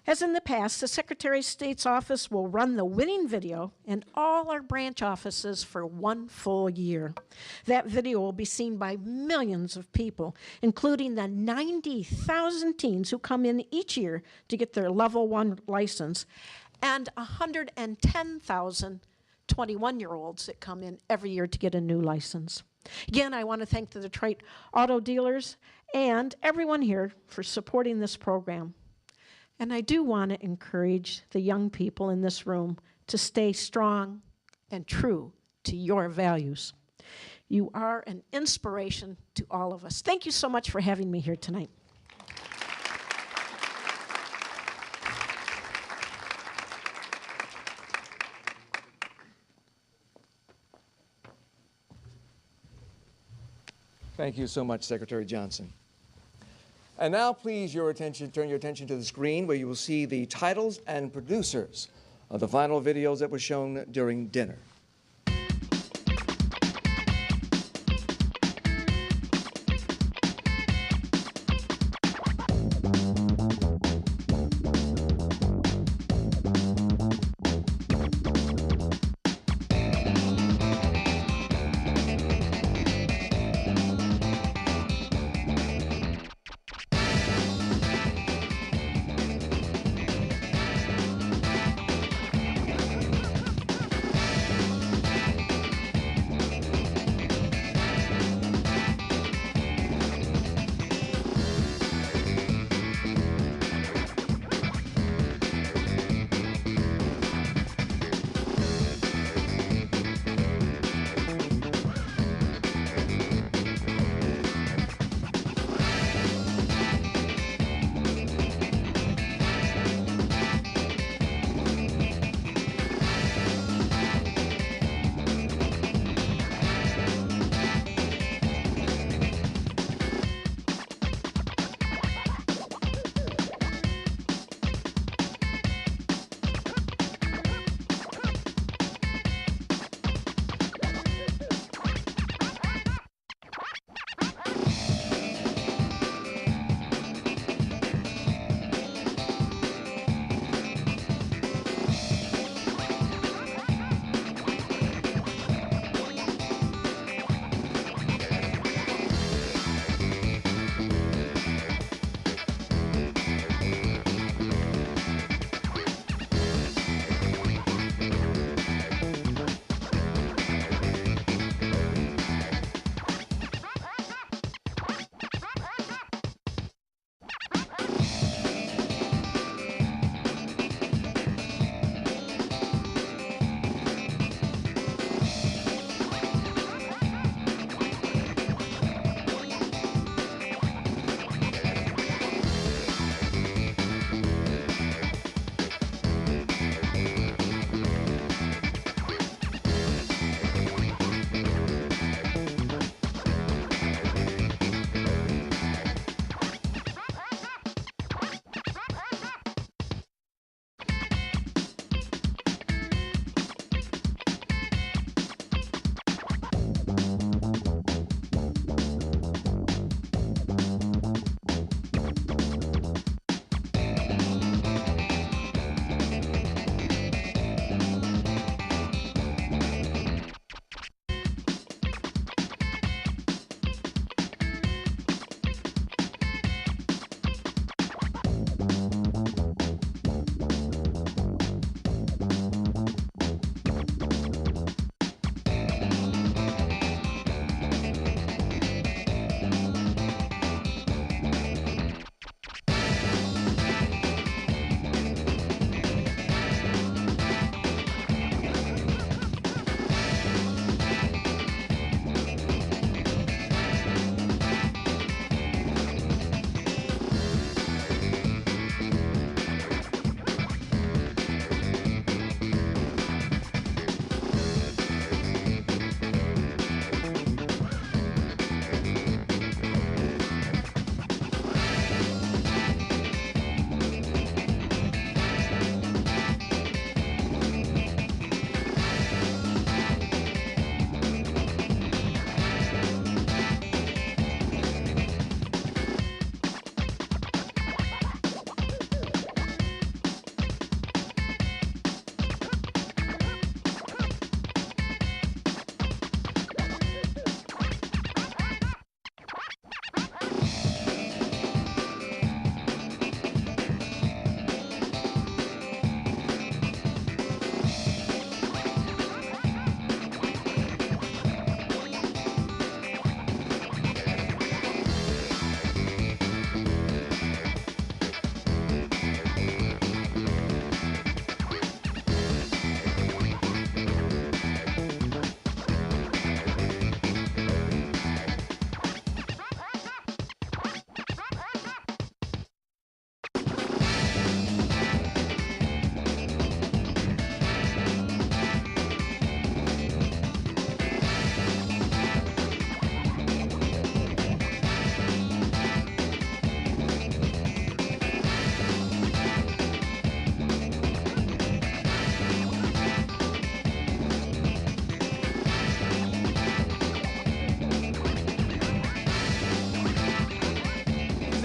As in the past, the Secretary of State's office will run the winning video in all our branch offices for 1 full year. That video will be seen by millions of people, including the 90,000 teens who come in each year to get their Level 1 license, and 110,000 21-year-olds that come in every year to get a new license. Again, I want to thank the Detroit auto dealers and everyone here for supporting this program. And I do want to encourage the young people in this room to stay strong and true to your values. You are an inspiration to all of us. Thank you so much for having me here tonight. Thank you so much, Secretary Johnson. And now, please, turn your attention to the screen where you will see the titles and producers of the final videos that were shown during dinner.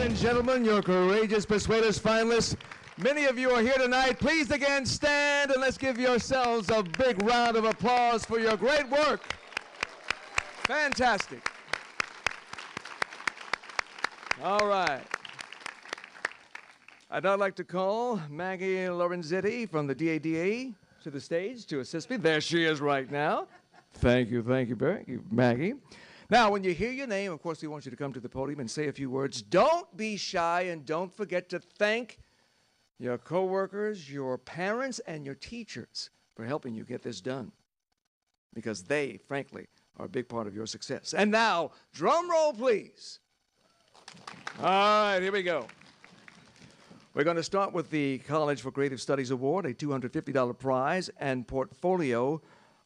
and gentlemen, your Courageous Persuaders finalists. Many of you are here tonight. Please again stand and let's give yourselves a big round of applause for your great work. Fantastic. All right. I'd now like to call Maggie Lorenzetti from the DADA to the stage to assist me. There she is right now. Thank you, Maggie. Now, when you hear your name, of course, we want you to come to the podium and say a few words. Don't be shy, and don't forget to thank your coworkers, your parents, and your teachers for helping you get this done, because they, frankly, are a big part of your success. And now, drum roll, please. All right, here we go. We're going to start with the College for Creative Studies Award, a $250 prize, and portfolio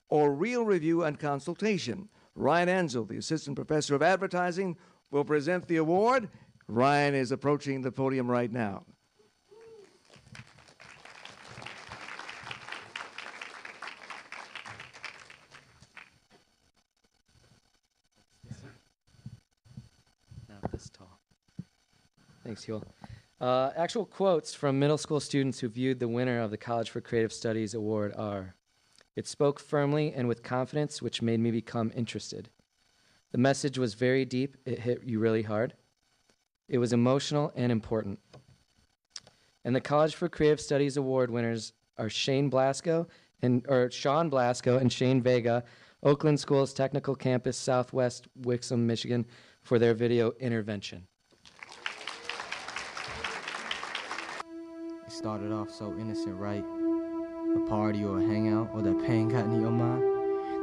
or reel review and consultation. Ryan Ansel, the Assistant Professor of Advertising, will present the award. Ryan is approaching the podium right now. Not this tall. Thanks, Yul. Actual quotes from middle school students who viewed the winner of the College for Creative Studies Award are, "It spoke firmly and with confidence, which made me become interested. The message was very deep. It hit you really hard. It was emotional and important." And the College for Creative Studies Award winners are Sean Blasco and Shane Vega, Oakland Schools Technical Campus, Southwest Wixom, Michigan, for their video intervention. It started off so innocent, right? A party or a hangout, or that pain got in your mind.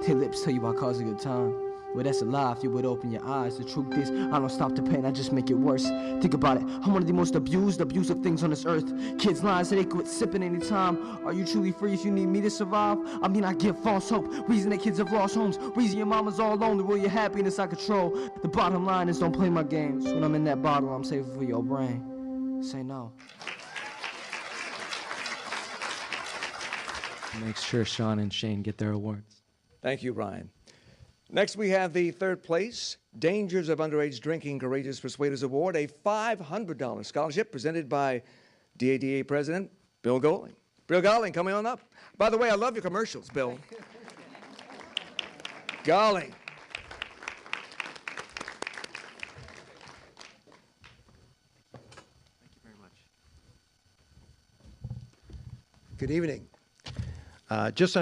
Their lips tell you about causing a good time. Well, that's a lie if you would open your eyes. The truth is, I don't stop the pain, I just make it worse. Think about it, I'm one of the most abusive things on this earth. Kids lying so they quit sipping anytime. Are you truly free if you need me to survive? I mean, I give false hope. Reason that kids have lost homes. Reason your mama's all lonely. Will your happiness I control? The bottom line is, don't play my games. When I'm in that bottle, I'm saving for your brain. Say no. Make sure Sean and Shane get their awards. Thank you, Ryan. Next, we have the third place, Dangers of Underage Drinking Courageous Persuaders Award, a $500 scholarship presented by DADA President Bill Goling. Bill Goling, coming on up. By the way, I love your commercials, Bill. Goling. Good evening.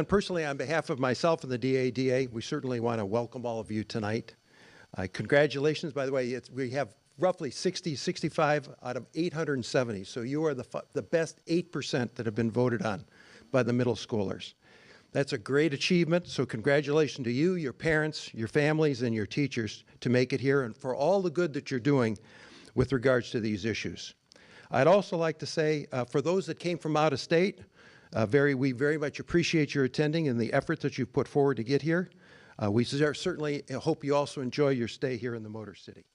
Personally, on behalf of myself and the DADA, we certainly want to welcome all of you tonight. Congratulations, by the way. We have roughly 65 out of 870, so you are the best 8% that have been voted on by the middle schoolers. That's a great achievement, so congratulations to you, your parents, your families, and your teachers to make it here, and for all the good that you're doing with regards to these issues. I'd also like to say, for those that came from out of state, we very much appreciate your attending and the effort that you've put forward to get here. We certainly hope you also enjoy your stay here in the Motor City.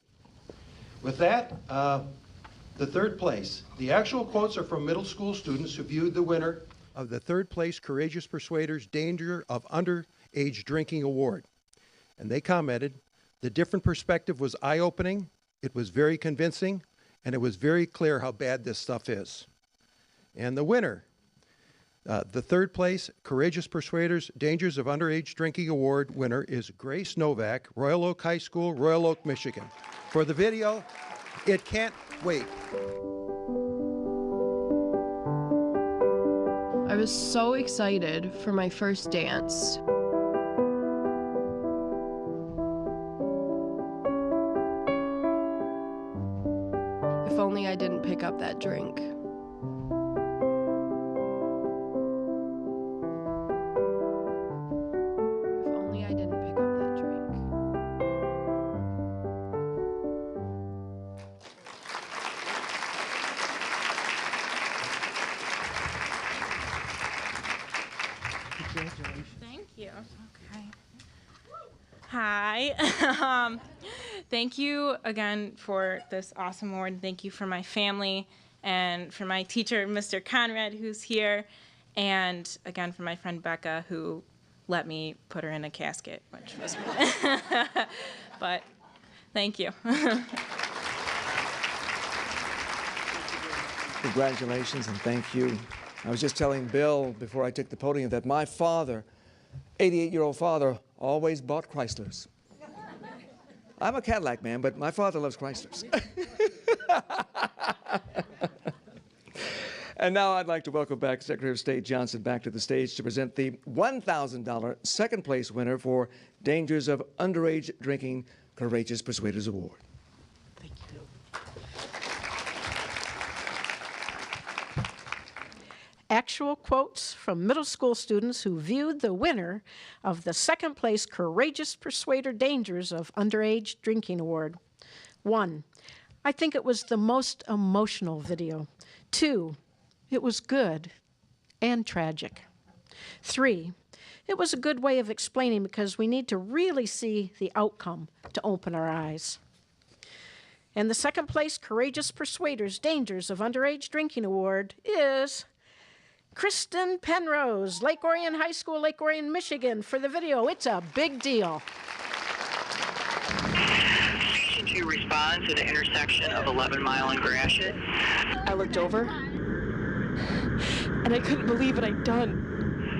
With that, the third place. The actual quotes are from middle school students who viewed the winner of the third place Courageous Persuaders Danger of Underage Drinking Award. And they commented, "The different perspective was eye-opening, it was very convincing, and it was very clear how bad this stuff is." And the winner, the third place Courageous Persuaders Dangers of Underage Drinking Award winner is Grace Novak, Royal Oak High School, Royal Oak, Michigan. For the video, It Can't Wait. I was so excited for my first dance. If only I didn't pick up that drink. Thank you. Okay. Hi. Thank you again for this awesome award. Thank you for my family and for my teacher, Mr. Conrad, who's here, and again for my friend Becca, who let me put her in a casket, which was but thank you. Congratulations and thank you. I was just telling Bill before I took the podium that my father, 88-year-old father, always bought Chryslers. I'm a Cadillac man, but my father loves Chryslers. And now I'd like to welcome back Secretary of State Johnson back to the stage to present the $1,000 second place winner for Dangers of Underage Drinking Courageous Persuaders Award. Actual quotes from middle school students who viewed the winner of the second place Courageous Persuader Dangers of Underage Drinking Award. 1, I think it was the most emotional video. 2, it was good and tragic. 3, it was a good way of explaining because we need to really see the outcome to open our eyes. And the second place Courageous Persuaders Dangers of Underage Drinking Award is Kristen Penrose, Lake Orion High School, Lake Orion, Michigan, for the video. It's a big deal. Station 2 responds to the intersection of 11 Mile and Gratiot. I looked over, and I couldn't believe what I'd done.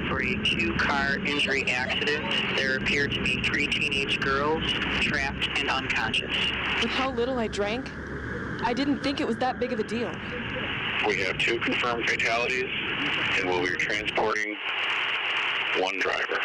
For a two-car injury accident, there appeared to be 3 teenage girls trapped and unconscious. With how little I drank, I didn't think it was that big of a deal. We have 2 confirmed fatalities, and we'll be transporting 1 driver.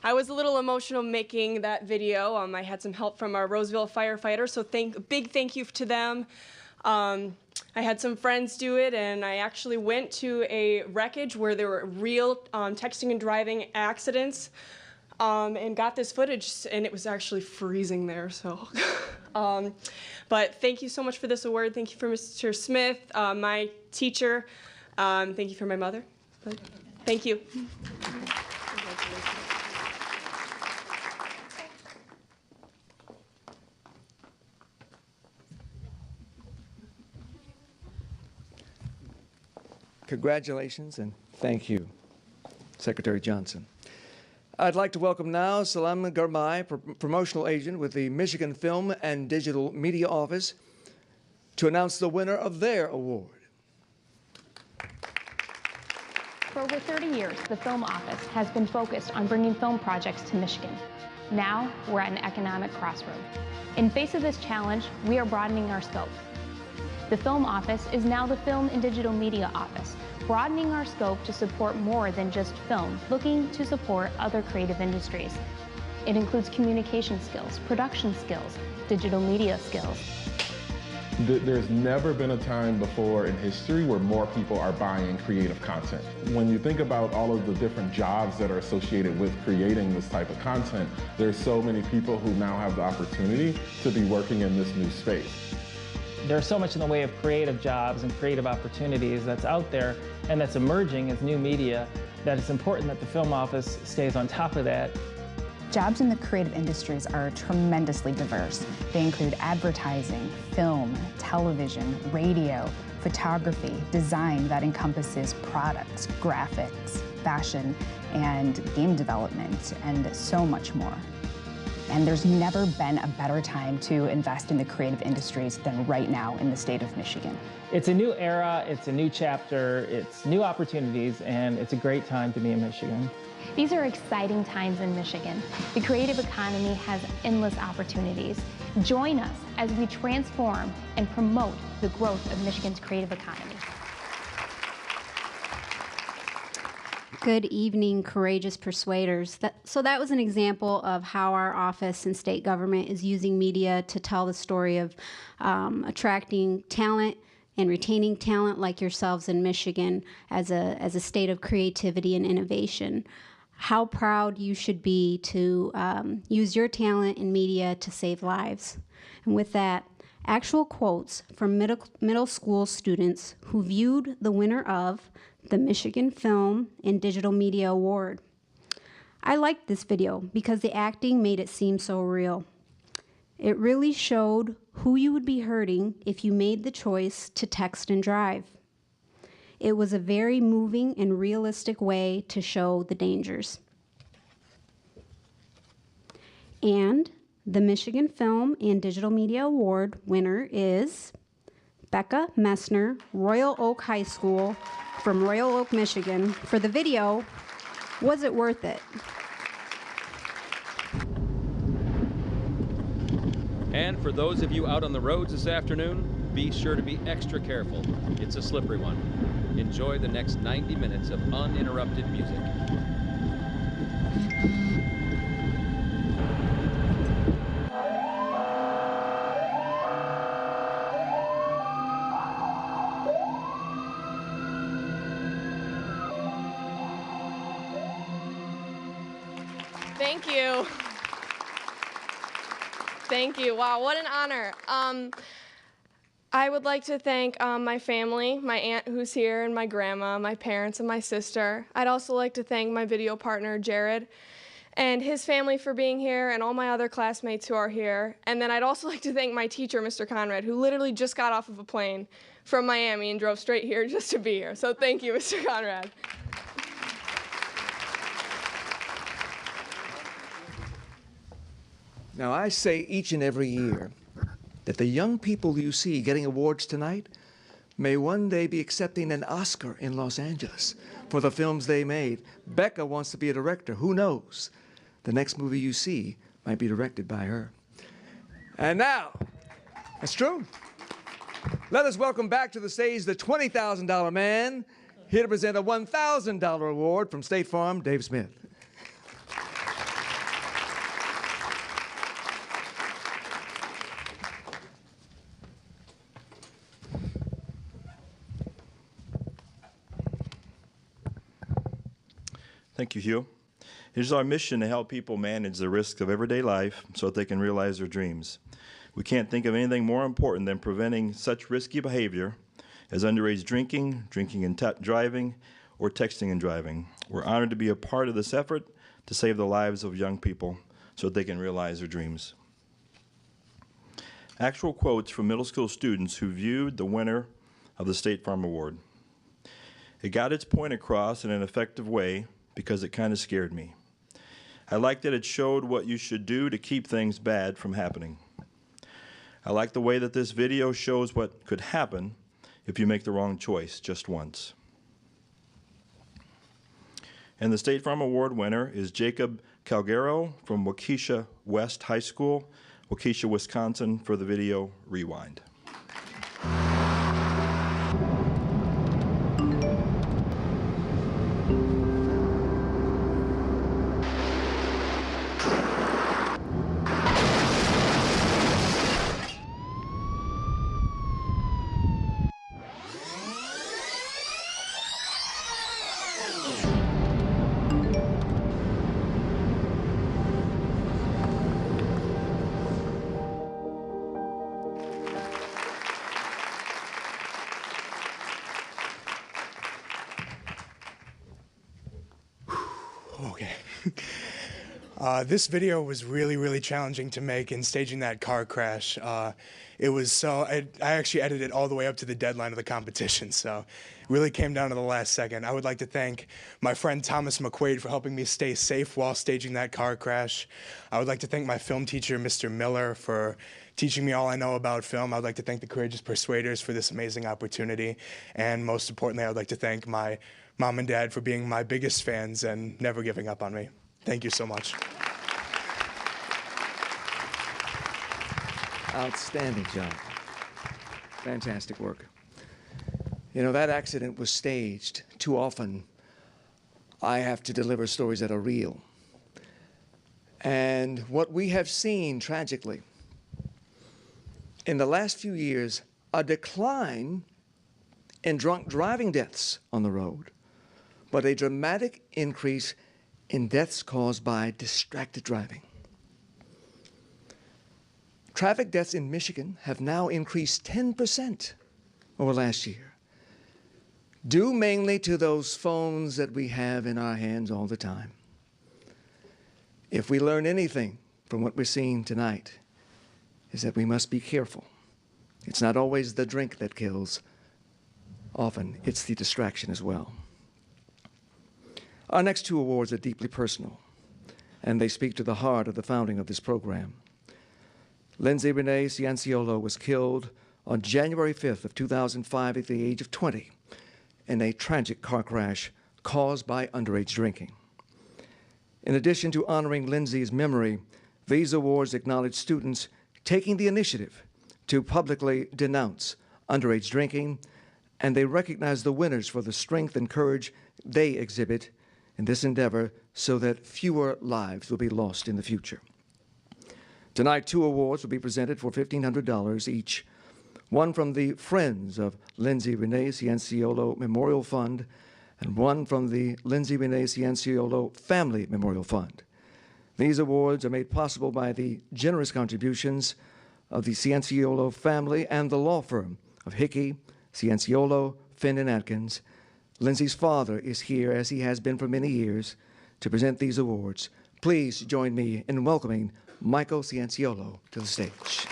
I was a little emotional making that video. I had some help from our Roseville firefighters, so big thank you to them. I had some friends do it, and I actually went to a wreckage where there were real texting and driving accidents, and got this footage, and it was actually freezing there. So, but thank you so much for this award. Thank you for Mr. Smith, my teacher. Thank you for my mother. Thank you. Congratulations and thank you, Secretary Johnson. I'd like to welcome now Salam Garmai, promotional agent with the Michigan Film and Digital Media Office, to announce the winner of their award. For over 30 years, the Film Office has been focused on bringing film projects to Michigan. Now, we're at an economic crossroad. In face of this challenge, we are broadening our scope. The Film Office is now the Film and Digital Media Office, broadening our scope to support more than just film, looking to support other creative industries. It includes communication skills, production skills, digital media skills. There's never been a time before in history where more people are buying creative content. When you think about all of the different jobs that are associated with creating this type of content, there's so many people who now have the opportunity to be working in this new space. There's so much in the way of creative jobs and creative opportunities that's out there and that's emerging as new media that it's important that the Film Office stays on top of that. Jobs in the creative industries are tremendously diverse. They include advertising, film, television, radio, photography, design that encompasses products, graphics, fashion, and game development, and so much more. And there's never been a better time to invest in the creative industries than right now in the state of Michigan. It's a new era, it's a new chapter, it's new opportunities, and it's a great time to be in Michigan. These are exciting times in Michigan. The creative economy has endless opportunities. Join us as we transform and promote the growth of Michigan's creative economy. Good evening, Courageous Persuaders. So that was an example of how our office and state government is using media to tell the story of attracting talent and retaining talent like yourselves in Michigan as a state of creativity and innovation. How proud you should be to use your talent in media to save lives. And with that, actual quotes from middle school students who viewed the winner of the Michigan Film and Digital Media Award. I liked this video because the acting made it seem so real. It really showed who you would be hurting if you made the choice to text and drive. It was a very moving and realistic way to show the dangers. And the Michigan Film and Digital Media Award winner is Becca Messner, Royal Oak High School from Royal Oak, Michigan, for the video, Was It Worth It? And for those of you out on the roads this afternoon, be sure to be extra careful. It's a slippery one. Enjoy the next 90 minutes of uninterrupted music. Thank you. Thank you. Wow, what an honor. I would like to thank my family, my aunt who's here, and my grandma, my parents, and my sister. I'd also like to thank my video partner, Jared, and his family for being here, and all my other classmates who are here. And then I'd also like to thank my teacher, Mr. Conrad, who literally just got off of a plane from Miami and drove straight here just to be here. So thank you, Mr. Conrad. Now, I say each and every year that the young people you see getting awards tonight may one day be accepting an Oscar in Los Angeles for the films they made. Becca wants to be a director. Who knows? The next movie you see might be directed by her. And now, that's true. Let us welcome back to the stage the $20,000 man, here to present a $1,000 award from State Farm, Dave Smith. Thank you, Hugh. It is our mission to help people manage the risks of everyday life so that they can realize their dreams. We can't think of anything more important than preventing such risky behavior as underage drinking, drinking and driving, or texting and driving. We're honored to be a part of this effort to save the lives of young people so that they can realize their dreams. Actual quotes from middle school students who viewed the winner of the State Farm Award. It got its point across in an effective way because it kind of scared me. I liked that it showed what you should do to keep things bad from happening. I like the way that this video shows what could happen if you make the wrong choice just once. And the State Farm Award winner is Jacob Calgaro from Waukesha West High School, Waukesha, Wisconsin, for the video Rewind. Okay. This video was really challenging to make in staging that car crash. It was so, I actually edited it all the way up to the deadline of the competition, so it really came down to the last second. I would like to thank my friend Thomas McQuaid for helping me stay safe while staging that car crash. I would like to thank my film teacher, Mr. Miller, for teaching me all I know about film. I would like to thank the Courageous Persuaders for this amazing opportunity. And most importantly, I would like to thank my mom and dad for being my biggest fans and never giving up on me. Thank you so much. Outstanding job. Fantastic work. You know, that accident was staged. Too often, I have to deliver stories that are real. And what we have seen, tragically, in the last few years, a decline in drunk driving deaths on the road, but a dramatic increase in deaths caused by distracted driving. Traffic deaths in Michigan have now increased 10% over last year, due mainly to those phones that we have in our hands all the time. If we learn anything from what we're seeing tonight, is that we must be careful. It's not always the drink that kills. Often, it's the distraction as well. Our next two awards are deeply personal, and they speak to the heart of the founding of this program. Lindsay Renee Cianciolo was killed on January 5th of 2005 at the age of 20 in a tragic car crash caused by underage drinking. In addition to honoring Lindsay's memory, these awards acknowledge students taking the initiative to publicly denounce underage drinking, and they recognize the winners for the strength and courage they exhibit in this endeavor so that fewer lives will be lost in the future. Tonight, 2 awards will be presented for $1,500 each, one from the Friends of Lindsay Renee Cianciolo Memorial Fund and one from the Lindsay Renee Cianciolo Family Memorial Fund. These awards are made possible by the generous contributions of the Cianciolo family and the law firm of Hickey, Cianciolo, Finn, and Atkins. Lindsay's father is here, as he has been for many years, to present these awards. Please join me in welcoming Michael Cianciolo to the stage.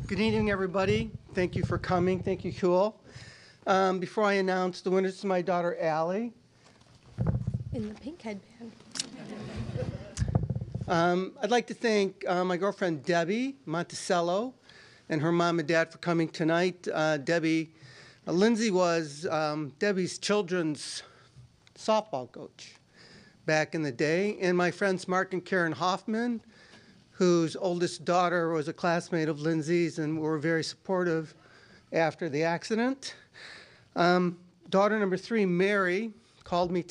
Good evening, everybody. Thank you for coming. Thank you, Huel. Before I announce the winners, to my daughter, Allie. In the pink headband. I'd like to thank my girlfriend, Debbie Monticello, and her mom and dad for coming tonight. Lindsay was Debbie's children's softball coach back in the day. And my friends, Mark and Karen Hoffman, whose oldest daughter was a classmate of Lindsay's and were very supportive after the accident. Daughter number 3, Mary, called me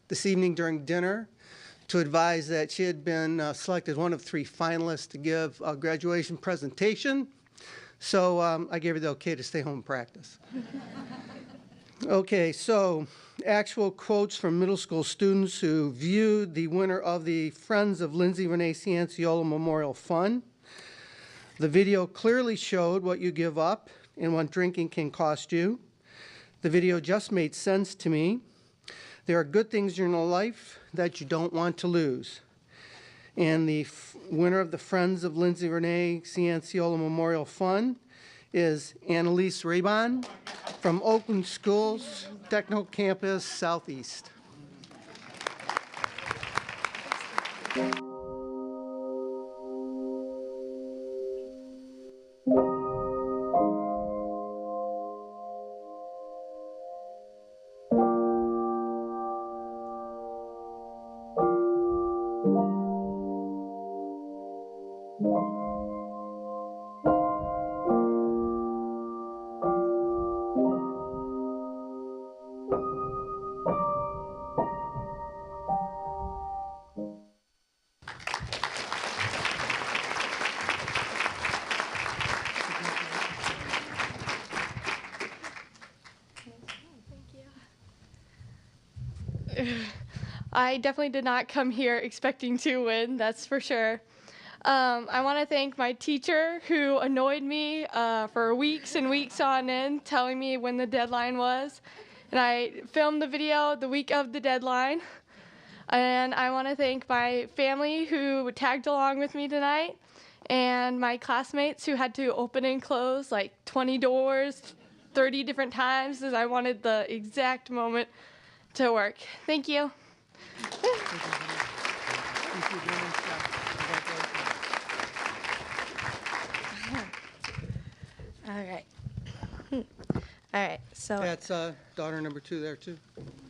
this evening during dinner to advise that she had been selected one of 3 finalists to give a graduation presentation. So I gave her the okay to stay home and practice. Okay, so actual quotes from middle school students who viewed the winner of the Friends of Lindsay Renee Cianciolo Memorial Fund. The video clearly showed what you give up and what drinking can cost you. The video just made sense to me. There are good things in your life that you don't want to lose. And the winner of the Friends of Lindsay Renee Cianciolo Memorial Fund is Annalise Raybon from Oakland Schools, Techno Campus Southeast. I definitely did not come here expecting to win, that's for sure. I want to thank my teacher who annoyed me for weeks and weeks on end, telling me when the deadline was. And I filmed the video the week of the deadline. And I want to thank my family who tagged along with me tonight, and my classmates who had to open and close like 20 doors 30 different times as I wanted the exact moment to work. Thank you. All right. All right, so. That's daughter number 2 there, too.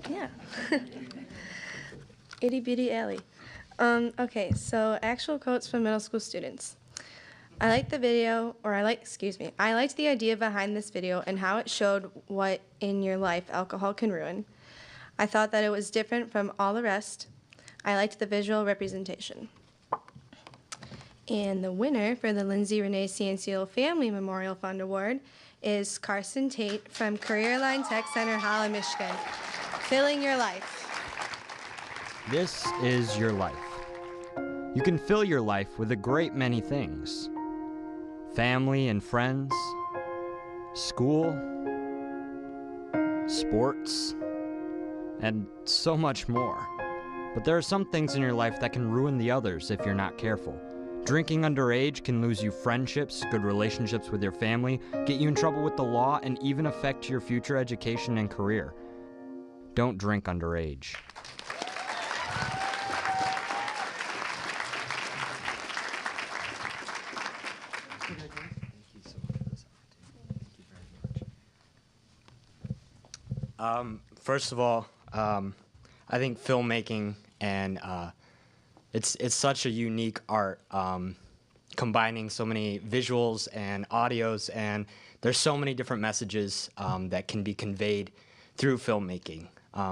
Yeah. Itty bitty Allie. Okay, so actual quotes from middle school students. I liked the video, I liked the idea behind this video and how it showed what in your life alcohol can ruin. I thought that it was different from all the rest. I liked the visual representation. And the winner for the Lindsay Renee Cianciolo Family Memorial Fund Award is Carson Tate from Career Line Tech Center, Holland, Michigan. Filling your life. This is your life. You can fill your life with a great many things. Family and friends, school, sports, and so much more. But there are some things in your life that can ruin the others if you're not careful. Drinking underage can lose you friendships, good relationships with your family, get you in trouble with the law, and even affect your future education and career. Don't drink underage. First of all, I think filmmaking and it's such a unique art, combining so many visuals and audios, and there's so many different messages that can be conveyed through filmmaking.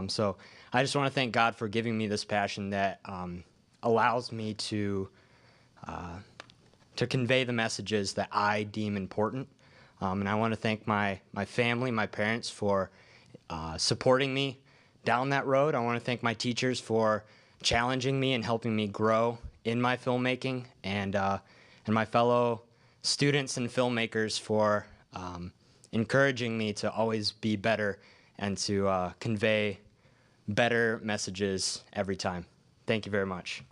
So I just want to thank God for giving me this passion that allows me to convey the messages that I deem important. And I want to thank my family, my parents, for supporting me down that road. I want to thank my teachers for challenging me and helping me grow in my filmmaking, and my fellow students and filmmakers for encouraging me to always be better and to convey better messages every time. Thank you very much.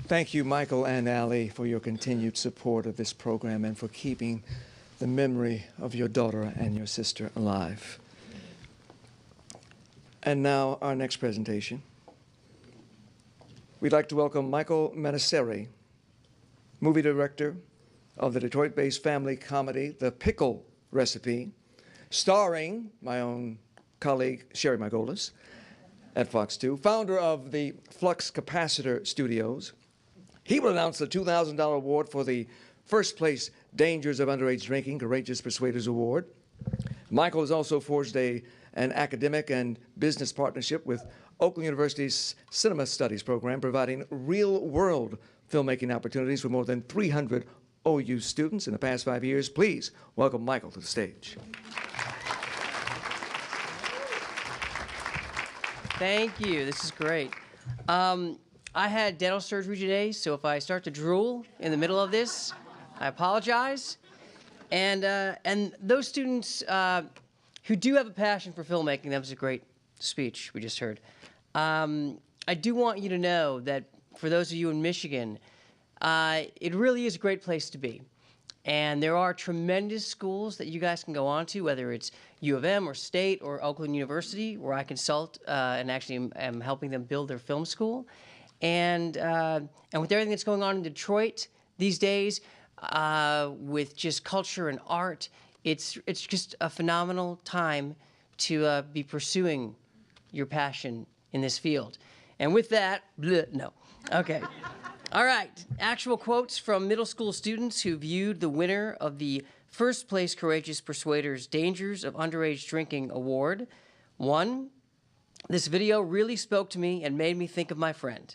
Thank you, Michael and Allie, for your continued support of this program and for keeping the memory of your daughter and your sister alive. And now, our next presentation. We'd like to welcome Michael Manasseri, movie director of the Detroit-based family comedy, The Pickle Recipe, starring my own colleague, Sherry Margolis, at Fox 2, founder of the Flux Capacitor Studios. He will announce the $2,000 award for the first place Dangers of Underage Drinking Courageous Persuaders Award. Michael has also forged an academic and business partnership with Oakland University's Cinema Studies program, providing real-world filmmaking opportunities for more than 300 OU students in the past 5 years. Please welcome Michael to the stage. Thank you. This is great. I had dental surgery today, so if I start to drool in the middle of this, I apologize. And those students who do have a passion for filmmaking, that was a great speech we just heard. I do want you to know that for those of you in Michigan, it really is a great place to be. And there are tremendous schools that you guys can go on to, whether it's U of M or State or Oakland University, where I consult and actually am helping them build their film school. And with everything that's going on in Detroit these days, with just culture and art, it's just a phenomenal time to be pursuing your passion in this field. And with that, no. Okay. All right. Actual quotes from middle school students who viewed the winner of the first place Courageous Persuaders Dangers of Underage Drinking Award. 1, this video really spoke to me and made me think of my friend.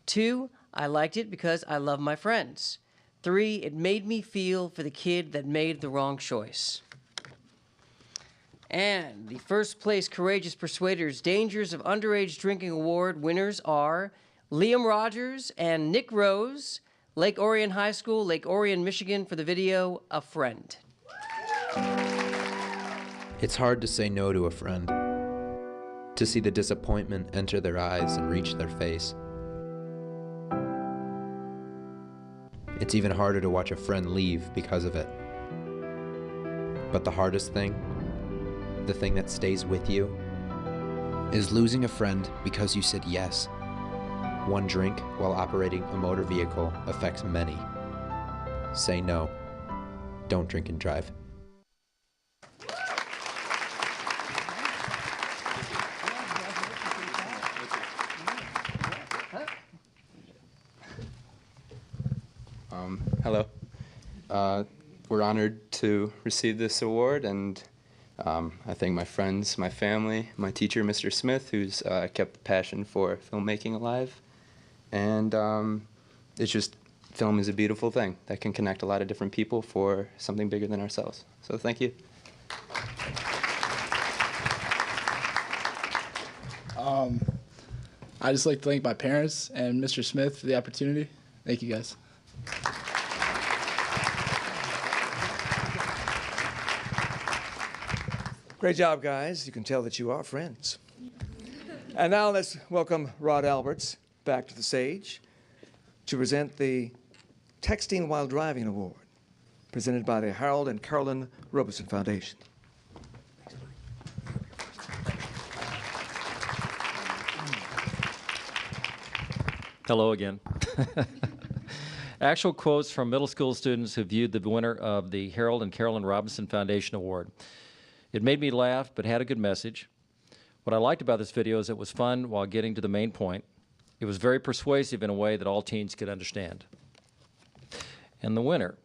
2, I liked it because I love my friends. 3, it made me feel for the kid that made the wrong choice. And the first place Courageous Persuaders Dangers of Underage Drinking Award winners are Liam Rogers and Nick Rose, Lake Orion High School, Lake Orion, Michigan, for the video, A Friend. It's hard to say no to a friend, to see the disappointment enter their eyes and reach their face. It's even harder to watch a friend leave because of it. But the hardest thing, the thing that stays with you, is losing a friend because you said yes. One drink while operating a motor vehicle affects many. Say no. Don't drink and drive. Hello. We're honored to receive this award, and I thank my friends, my family, my teacher, Mr. Smith, who's kept the passion for filmmaking alive. And it's just, film is a beautiful thing that can connect a lot of different people for something bigger than ourselves. So thank you. I'd just like to thank my parents and Mr. Smith for the opportunity. Thank you, guys. Great job, guys. You can tell that you are friends. And now let's welcome Rod Alberts back to the stage to present the Texting While Driving Award, presented by the Harold and Carolyn Robeson Foundation. Hello again. Actual quotes from middle school students who viewed the winner of the Harold and Carolyn Robinson Foundation Award. It made me laugh, but had a good message. What I liked about this video is it was fun while getting to the main point. It was very persuasive in a way that all teens could understand. And the winner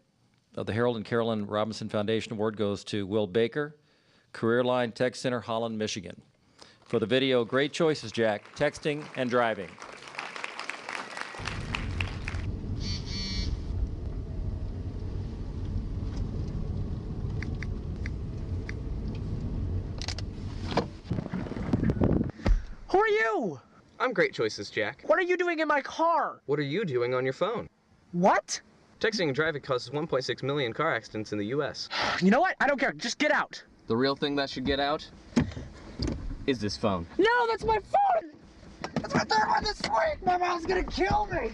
of the Harold and Carolyn Robinson Foundation Award goes to Will Baker, Career Line Tech Center, Holland, Michigan. For the video, great choices, Jack, texting and driving. Who are you? I'm Great Choices, Jack. What are you doing in my car? What are you doing on your phone? What? Texting and driving causes 1.6 million car accidents in the U.S. You know what? I don't care. Just get out. The real thing that should get out is this phone. No, that's my phone! That's my third one this week! My mom's gonna kill me!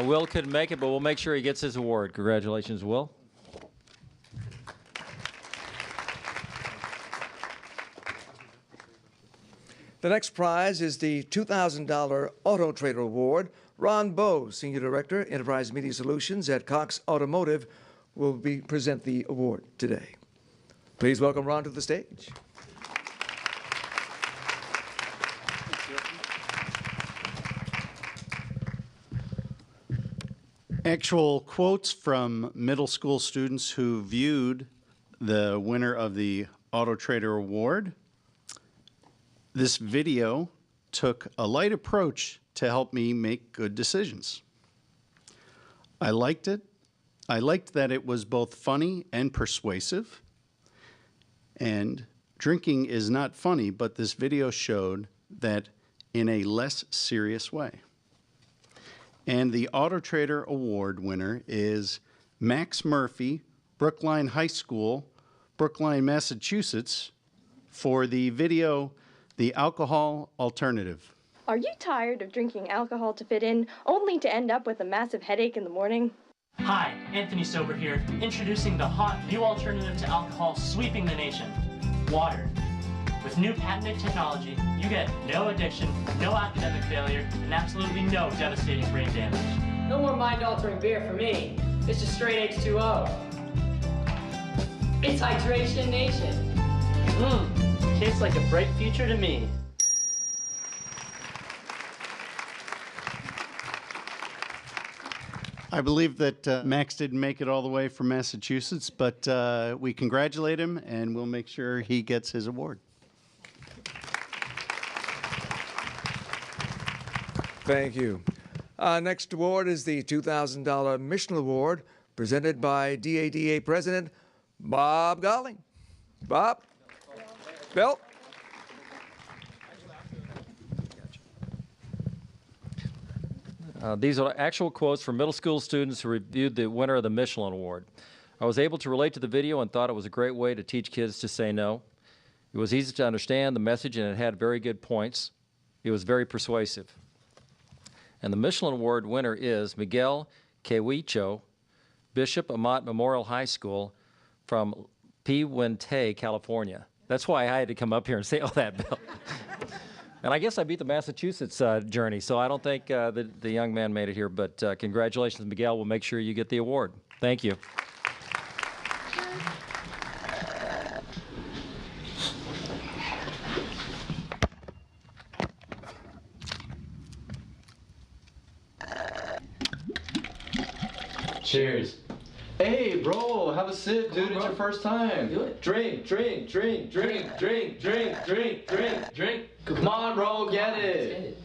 Will couldn't make it, but we'll make sure he gets his award. Congratulations, Will. The next prize is the $2,000 Auto Trader Award. Ron Bowe, Senior Director, Enterprise Media Solutions at Cox Automotive, will present the award today. Please welcome Ron to the stage. Actual quotes from middle school students who viewed the winner of the Auto Trader Award. This video took a light approach to help me make good decisions. I liked it. I liked that it was both funny and persuasive. And drinking is not funny, but this video showed that in a less serious way. And the Auto Trader Award winner is Max Murphy, Brookline High School, Brookline, Massachusetts, for the video, The Alcohol Alternative. Are you tired of drinking alcohol to fit in, only to end up with a massive headache in the morning? Hi, Anthony Sober here, introducing the hot new alternative to alcohol sweeping the nation, water. With new patented technology, you get no addiction, no academic failure, and absolutely no devastating brain damage. No more mind-altering beer for me. It's just straight H2O. It's Hydration Nation. Tastes like a bright future to me. I believe that Max didn't make it all the way from Massachusetts, but we congratulate him and we'll make sure he gets his award. Thank you. Next award is the $2,000 Michelin Award, presented by DADA President Bob Golling. Bob? Bill? These are actual quotes from middle school students who reviewed the winner of the Michelin Award. I was able to relate to the video and thought it was a great way to teach kids to say no. It was easy to understand the message and it had very good points. It was very persuasive. And the Michelin Award winner is Miguel Quewicho, Bishop Amat Memorial High School from Puente, California. That's why I had to come up here and say all that, Bill. And I guess I beat the Massachusetts journey, so I don't think the young man made it here, but congratulations, Miguel. We'll make sure you get the award. Thank you. Cheers. Hey, bro, have a sip, dude. It's your first time. Do it. Drink, drink, drink, drink, drink, drink, drink, drink, drink. Come on, bro, get it.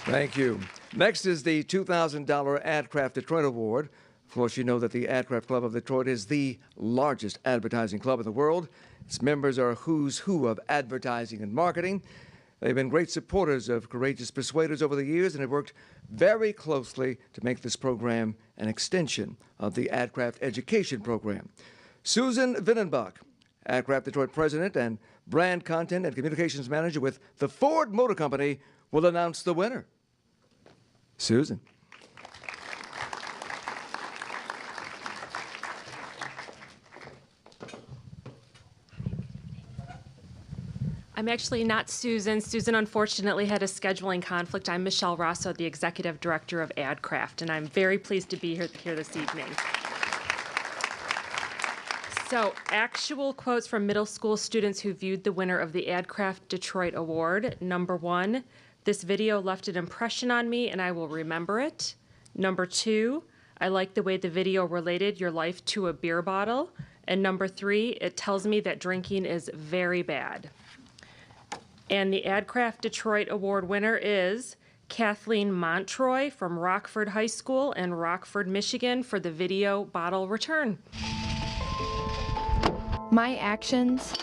Thank you. Next is the $2,000 AdCraft Detroit Award. Of course, you know that the AdCraft Club of Detroit is the largest advertising club in the world, Its members are a who's who of advertising and marketing. They've been great supporters of Courageous Persuaders over the years and have worked very closely to make this program an extension of the AdCraft education program. Susan Vinnenbach, AdCraft Detroit President and Brand Content and Communications Manager with the Ford Motor Company, will announce the winner. Susan. I'm actually not Susan. Susan unfortunately had a scheduling conflict. I'm Michelle Rosso, the Executive Director of AdCraft, and I'm very pleased to be here this evening. So, actual quotes from middle school students who viewed the winner of the AdCraft Detroit Award. Number 1, this video left an impression on me and I will remember it. Number 2, I like the way the video related your life to a beer bottle. And number 3, it tells me that drinking is very bad. And the AdCraft Detroit Award winner is Kathleen Montroy from Rockford High School in Rockford, Michigan for the video bottle return. My actions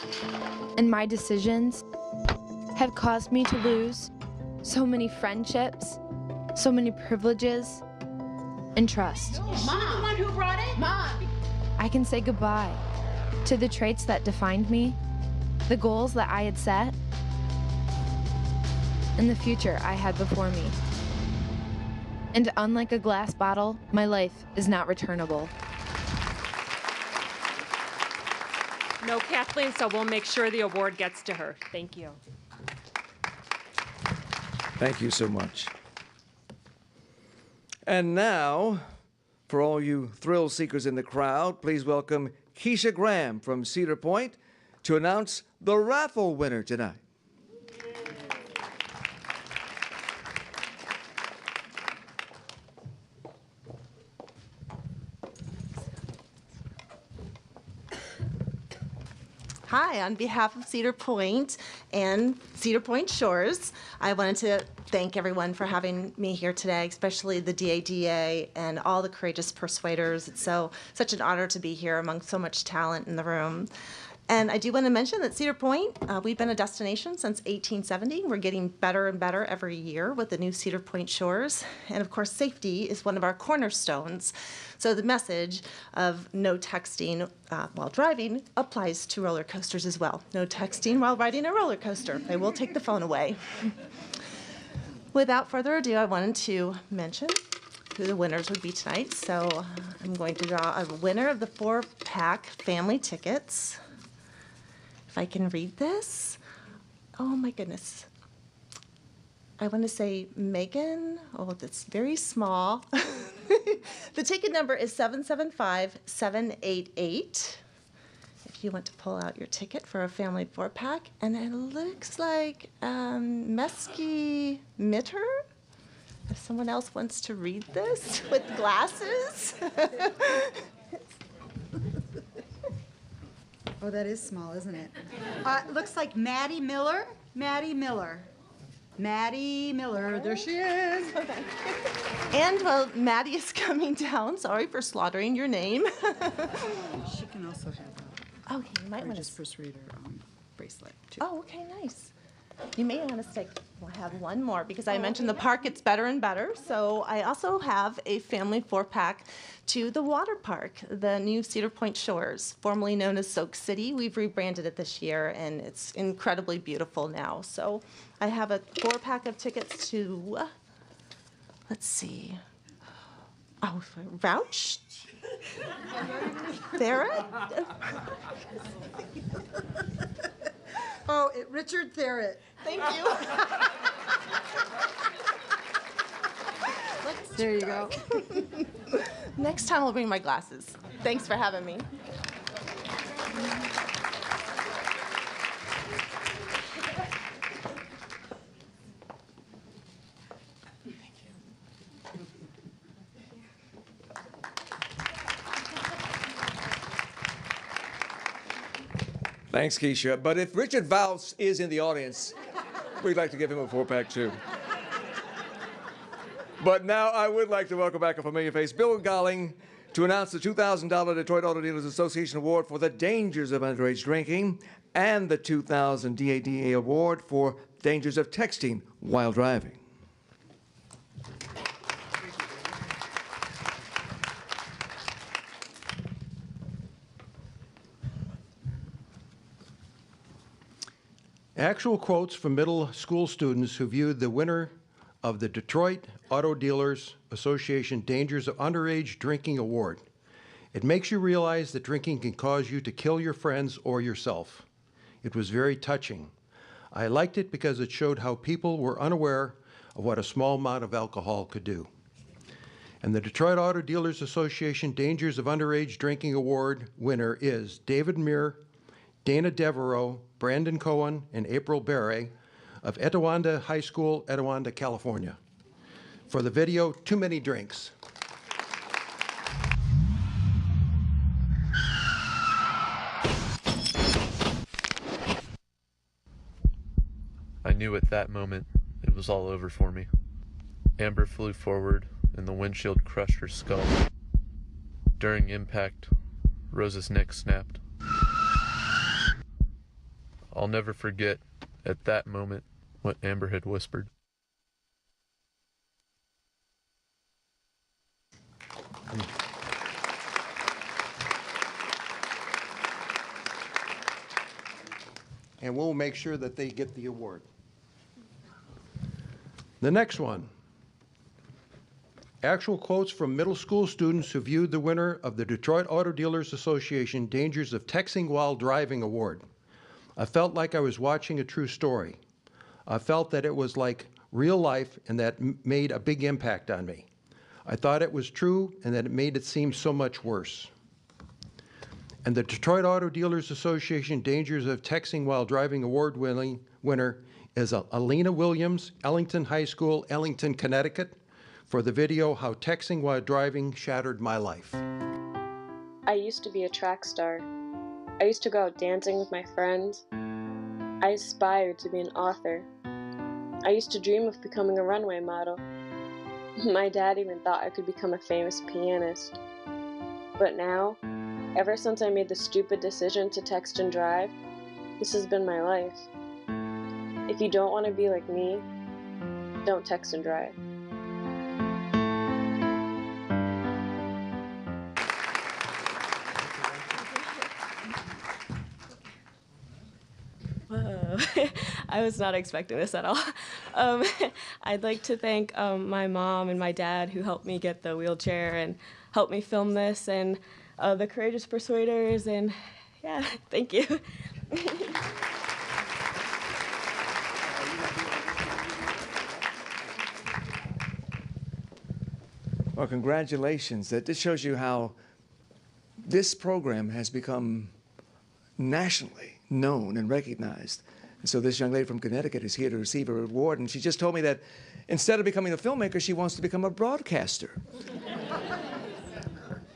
and my decisions have caused me to lose so many friendships, so many privileges, and trust. Mom, the one who brought it? Mom. I can say goodbye to the traits that defined me, the goals that I had set, and the future I had before me. And unlike a glass bottle, my life is not returnable. No, Kathleen, so we'll make sure the award gets to her. Thank you. Thank you so much. And now, for all you thrill seekers in the crowd, please welcome Keisha Graham from Cedar Point to announce the raffle winner tonight. Hi, on behalf of Cedar Point and Cedar Point Shores, I wanted to thank everyone for having me here today, especially the DADA and all the Courageous Persuaders. It's such an honor to be here among so much talent in the room. And I do want to mention that Cedar Point, we've been a destination since 1870. We're getting better and better every year with the new Cedar Point Shores. And of course, safety is one of our cornerstones. So the message of no texting while driving applies to roller coasters as well. No texting while riding a roller coaster. They will take the phone away. Without further ado, I wanted to mention who the winners would be tonight. So I'm going to draw a winner of the 4-pack family tickets. If I can read this. Oh my goodness. I want to say Megan. Oh, that's very small. The ticket number is 775788. If you want to pull out your ticket for a family 4-pack. And it looks like Mesky Mitter. If someone else wants to read this with glasses. Oh, that is small, isn't it? Looks like Maddie Miller. Maddie Miller. Maddie Miller. There she is. Okay. And while Maddie is coming down, sorry for slaughtering your name. She can also have okay, you might want to Persuader bracelet too. Oh, okay, nice. You may want to stick. We'll have one more because I mentioned the park gets better and better. So I also have a family 4-pack to the water park, the new Cedar Point Shores, formerly known as Soak City. We've rebranded it this year, and it's incredibly beautiful now. So I have a 4-pack of tickets to, let's see, Rouch, Barrett. Oh, Richard Therrett. Thank you. There you go. Next time I'll bring my glasses. Thanks for having me. Thanks, Keisha. But if Richard Valls is in the audience, we'd like to give him a 4-pack too. But now I would like to welcome back a familiar face, Bill Golling, to announce the $2,000 Detroit Auto Dealers Association Award for the dangers of underage drinking and the 2000 DADA Award for dangers of texting while driving. Actual quotes from middle school students who viewed the winner of the Detroit Auto Dealers Association Dangers of Underage Drinking Award. It makes you realize that drinking can cause you to kill your friends or yourself. It was very touching. I liked it because it showed how people were unaware of what a small amount of alcohol could do. And the Detroit Auto Dealers Association Dangers of Underage Drinking Award winner is David Muir, Dana Devereaux, Brandon Cohen, and April Barre of Etiwanda High School, Etiwanda, California. For the video, Too Many Drinks. I knew at that moment it was all over for me. Amber flew forward and the windshield crushed her skull. During impact, Rose's neck snapped. I'll never forget, at that moment, what Amber had whispered. And we'll make sure that they get the award. The next one. Actual quotes from middle school students who viewed the winner of the Detroit Auto Dealers Association Dangers of Texting While Driving Award. I felt like I was watching a true story. I felt that it was like real life and that made a big impact on me. I thought it was true and that it made it seem so much worse. And the Detroit Auto Dealers Association Dangers of Texting While Driving Award winner is Alina Williams, Ellington High School, Ellington, Connecticut, for the video How Texting While Driving Shattered My Life. I used to be a track star. I used to go out dancing with my friends. I aspired to be an author. I used to dream of becoming a runway model. My dad even thought I could become a famous pianist. But now, ever since I made the stupid decision to text and drive, this has been my life. If you don't want to be like me, don't text and drive. Whoa, I was not expecting this at all. I'd like to thank my mom and my dad who helped me get the wheelchair and helped me film this, and the Courageous Persuaders, and yeah, thank you. Well, congratulations. That just shows you how this program has become nationally known and recognized. And so this young lady from Connecticut is here to receive a reward, and she just told me that instead of becoming a filmmaker, she wants to become a broadcaster.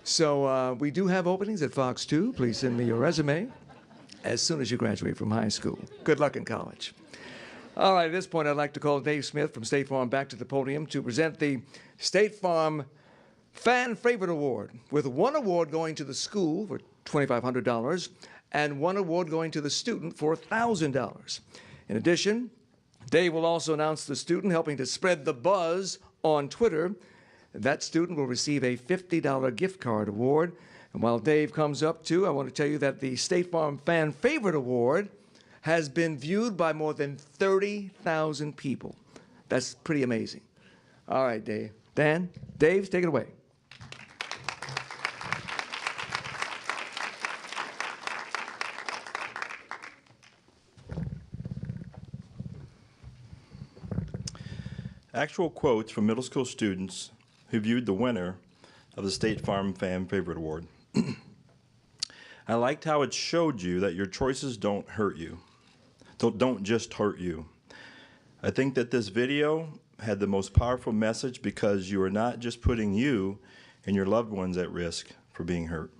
So we do have openings at Fox 2. Please send me your resume as soon as you graduate from high school. Good luck in college. All right, at this point, I'd like to call Dave Smith from State Farm back to the podium to present the State Farm Fan Favorite Award, with one award going to the school for $2,500 and one award going to the student for $1,000. In addition, Dave will also announce the student helping to spread the buzz on Twitter. That student will receive a $50 gift card award. And while Dave comes up too, I want to tell you that the State Farm Fan Favorite Award has been viewed by more than 30,000 people. That's pretty amazing. All right, Dave. Dan, Dave, take it away. Actual quotes from middle school students who viewed the winner of the State Farm Fan Favorite Award. I liked how it showed you that your choices don't hurt you. Don't just hurt you. I think that this video had the most powerful message because you are not just putting you and your loved ones at risk for being hurt.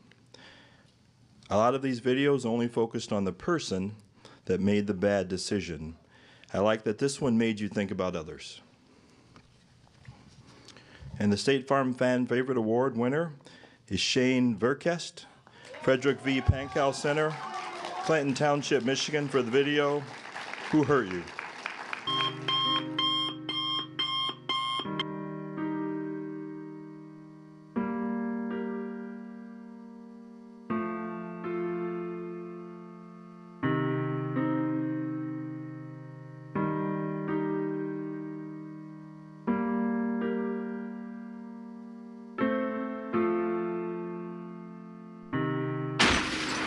A lot of these videos only focused on the person that made the bad decision. I like that this one made you think about others. And the State Farm Fan Favorite Award winner is Shane Verkest, Frederick V. Pankow Center, Clinton Township, Michigan for the video, Who Hurt You?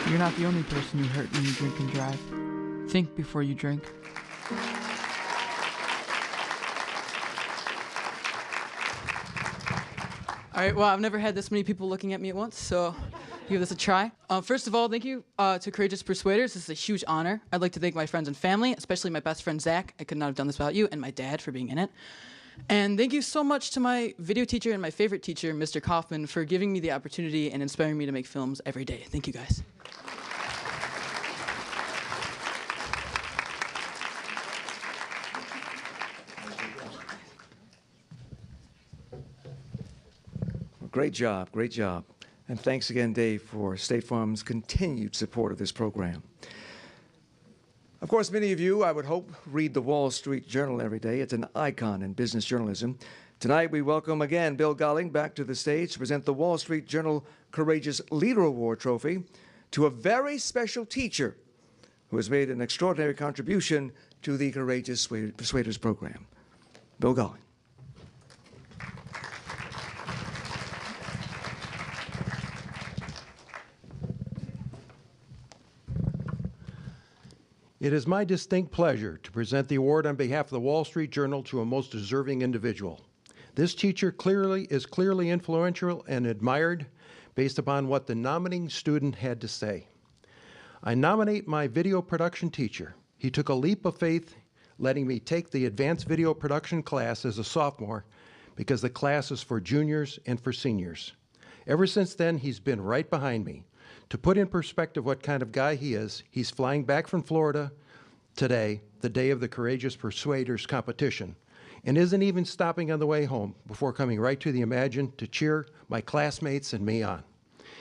You're not the only person you hurt when you drink and drive. Think before you drink. All right, well, I've never had this many people looking at me at once, so give this a try. First of all, thank you to Courageous Persuaders. This is a huge honor. I'd like to thank my friends and family, especially my best friend, Zach. I could not have done this without you, and my dad for being in it. And thank you so much to my video teacher and my favorite teacher, Mr. Kaufman, for giving me the opportunity and inspiring me to make films every day. Thank you, guys. Great job, great job. And thanks again, Dave, for State Farm's continued support of this program. Of course, many of you, I would hope, read the Wall Street Journal every day. It's an icon in business journalism. Tonight, we welcome again Bill Golling back to the stage to present the Wall Street Journal Courageous Leader Award trophy to a very special teacher who has made an extraordinary contribution to the Courageous Persuaders program. Bill Golling. It is my distinct pleasure to present the award on behalf of the Wall Street Journal to a most deserving individual. This teacher is clearly influential and admired based upon what the nominating student had to say. I nominate my video production teacher. He took a leap of faith, letting me take the advanced video production class as a sophomore because the class is for juniors and for seniors. Ever since then, he's been right behind me. To put in perspective what kind of guy he is, he's flying back from Florida today, the day of the Courageous Persuaders competition, and isn't even stopping on the way home before coming right to the Imagine to cheer my classmates and me on.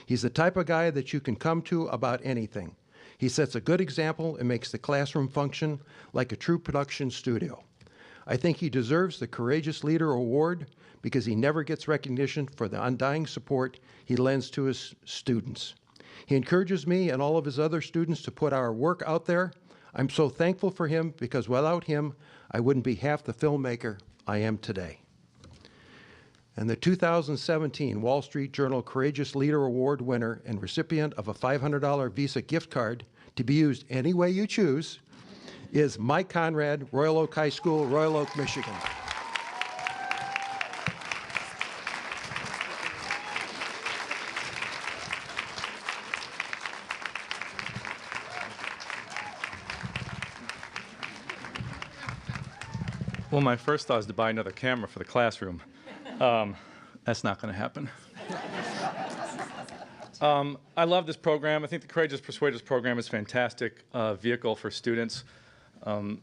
He's the type of guy that you can come to about anything. He sets a good example and makes the classroom function like a true production studio. I think he deserves the Courageous Leader Award because he never gets recognition for the undying support he lends to his students. He encourages me and all of his other students to put our work out there. I'm so thankful for him because without him, I wouldn't be half the filmmaker I am today. And the 2017 Wall Street Journal Courageous Leader Award winner and recipient of a $500 Visa gift card to be used any way you choose is Mike Conrad, Royal Oak High School, Royal Oak, Michigan. Well, my first thought is to buy another camera for the classroom. That's not going to happen. I love this program. I think the Courageous Persuaders program is a fantastic vehicle for students. And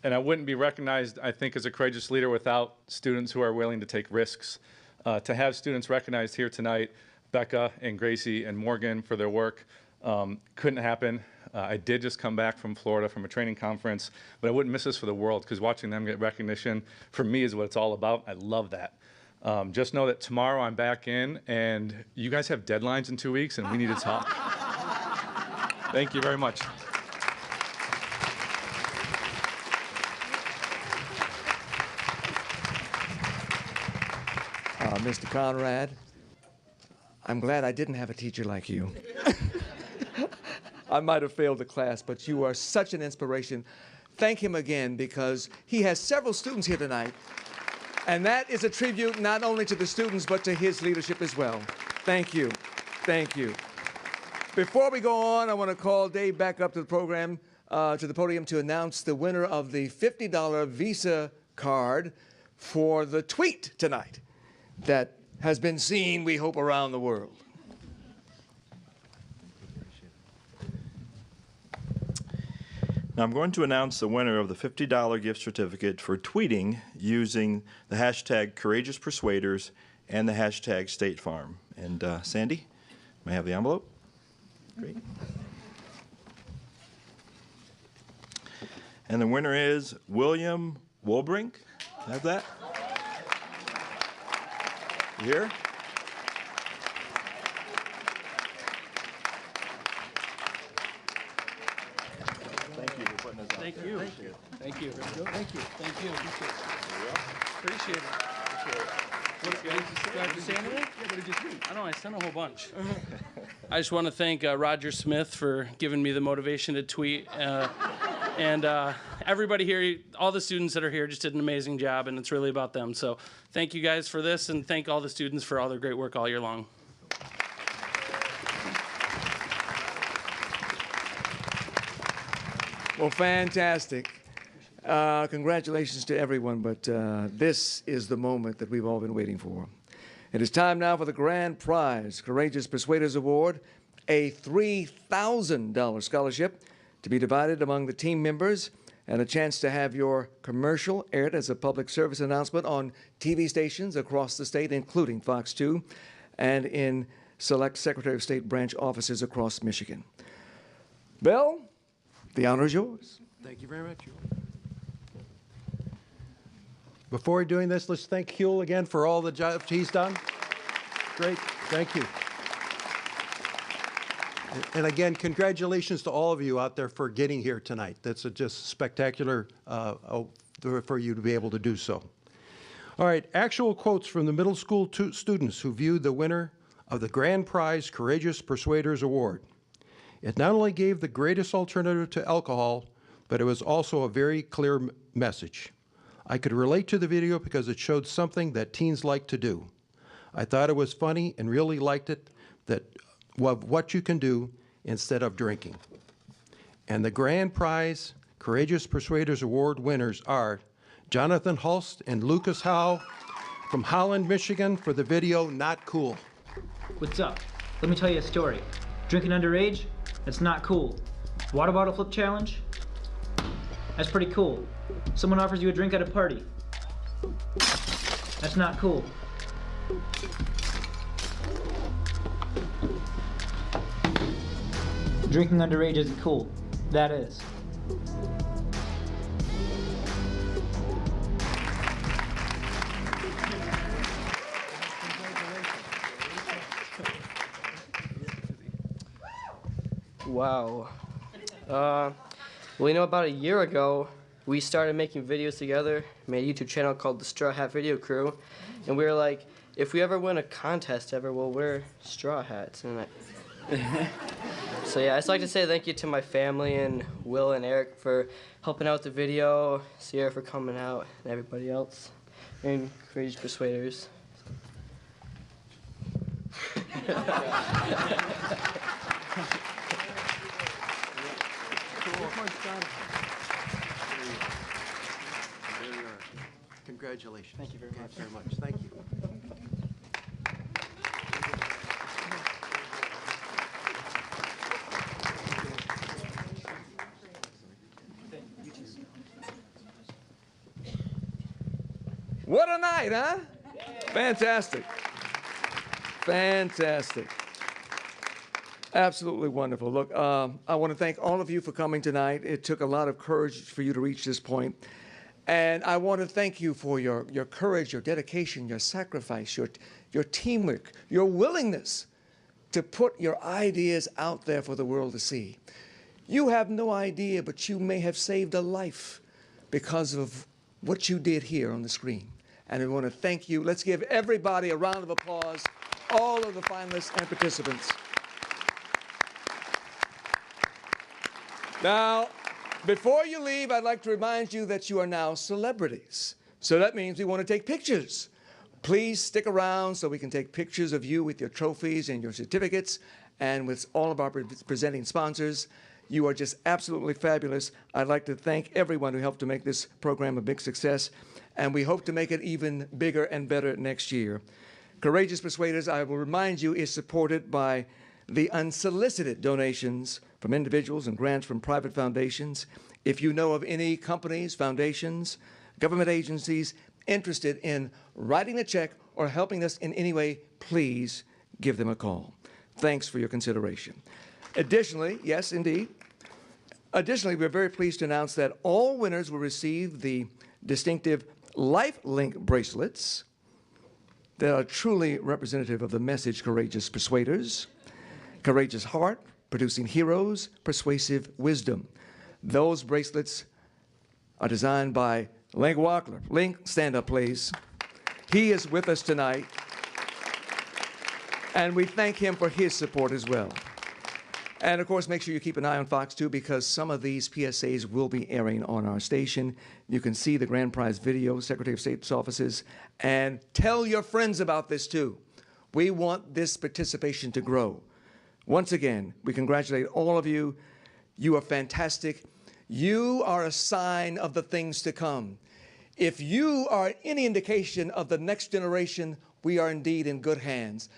I wouldn't be recognized, I think, as a courageous leader without students who are willing to take risks. To have students recognized here tonight, Becca and Gracie and Morgan for their work, couldn't happen. I did just come back from Florida from a training conference, but I wouldn't miss this for the world because watching them get recognition for me is what it's all about. I love that. Just know that tomorrow I'm back in, and you guys have deadlines in 2 weeks, and we need to talk. Thank you very much. Mr. Conrad, I'm glad I didn't have a teacher like you. I might have failed the class, but you are such an inspiration. Thank him again because he has several students here tonight, and that is a tribute not only to the students but to his leadership as well. Thank you. Thank you. Before we go on, I want to call Dave back up to the program, to the podium to announce the winner of the $50 Visa card for the tweet tonight that has been seen, we hope, around the world. Now I'm going to announce the winner of the $50 gift certificate for tweeting using the hashtag Courageous Persuaders and the hashtag State Farm. And Sandy, may I have the envelope? Great. And the winner is William Wolbrink. Have that? You here? Thank you for putting us on. Thank you. Thank you. Thank you. Thank you. Thank you. Appreciate it. What did you say anything? Yeah, what did you tweet? I know, I sent a whole bunch. I just want to thank Roger Smith for giving me the motivation to tweet. And everybody here, all the students that are here just did an amazing job, and it's really about them. So thank you guys for this, and thank all the students for all their great work all year long. Well, fantastic. Congratulations to everyone, but this is the moment that we've all been waiting for. It is time now for the grand prize, Courageous Persuaders Award, a $3,000 scholarship to be divided among the team members, and a chance to have your commercial aired as a public service announcement on TV stations across the state, including Fox 2, and in select Secretary of State branch offices across Michigan. Bill, the honor is yours. Thank you very much. Before doing this, let's thank Huel again for all the job he's done. Great, thank you. And again, congratulations to all of you out there for getting here tonight. That's just spectacular for you to be able to do so. All right, actual quotes from the middle school students who viewed the winner of the grand prize Courageous Persuaders Award. It not only gave the greatest alternative to alcohol, but it was also a very clear message. I could relate to the video because it showed something that teens like to do. I thought it was funny and really liked it, that what you can do instead of drinking. And the grand prize Courageous Persuaders Award winners are Jonathan Hulst and Lucas Howe from Holland, Michigan for the video Not Cool. What's up? Let me tell you a story. Drinking underage? That's not cool. Water bottle flip challenge? That's pretty cool. Someone offers you a drink at a party. That's not cool. Drinking underage isn't cool. That is. Wow. Well, you know, about a year ago, we started making videos together, made a YouTube channel called the Straw Hat Video Crew, and we were like, if we ever win a contest ever, we'll wear straw hats. And so yeah, I'd just like to say thank you to my family and Will and Eric for helping out with the video, Sierra for coming out, and everybody else, and Courageous Persuaders. Congratulations. Thank you very much. Very much. Thank you. What a night, huh? Fantastic. Fantastic. Absolutely wonderful. Look, I want to thank all of you for coming tonight. It took a lot of courage for you to reach this point. And I want to thank you for your courage, your dedication, your sacrifice, your teamwork, your willingness to put your ideas out there for the world to see. You have no idea, but you may have saved a life because of what you did here on the screen. And we want to thank you. Let's give everybody a round of applause, all of the finalists and participants. Now, before you leave, I'd like to remind you that you are now celebrities. So that means we want to take pictures. Please stick around so we can take pictures of you with your trophies and your certificates and with all of our presenting sponsors. You are just absolutely fabulous. I'd like to thank everyone who helped to make this program a big success, and we hope to make it even bigger and better next year. Courageous Persuaders, I will remind you, is supported by the unsolicited donations from individuals and grants from private foundations. If you know of any companies, foundations, government agencies interested in writing a check or helping us in any way, please give them a call. Thanks for your consideration. Additionally, yes, indeed. Additionally, we're very pleased to announce that all winners will receive the distinctive Life Link bracelets that are truly representative of the message Courageous Persuaders. Courageous heart, producing heroes, persuasive wisdom. Those bracelets are designed by Link Wackler. Link, stand up, please. He is with us tonight, and we thank him for his support as well. And of course, make sure you keep an eye on Fox 2 because some of these PSAs will be airing on our station. You can see the grand prize video, Secretary of State's offices, and tell your friends about this too. We want this participation to grow. Once again, we congratulate all of you. You are fantastic. You are a sign of the things to come. If you are any indication of the next generation, we are indeed in good hands.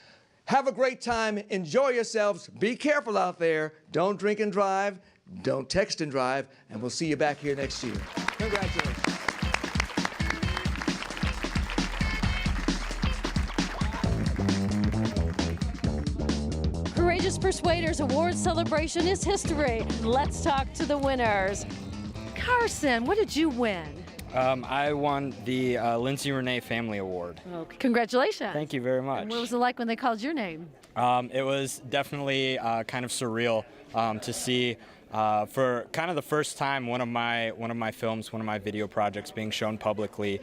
Have a great time. Enjoy yourselves. Be careful out there. Don't drink and drive. Don't text and drive. And we'll see you back here next year. Congratulations. Courageous Persuaders Award celebration is history. Let's talk to the winners. Carson, what did you win? I won the Lindsay Renee Family Award. Okay. Congratulations. Thank you very much. And what was it like when they called your name? It was definitely kind of surreal to see for kind of the first time one of my films, one of my video projects being shown publicly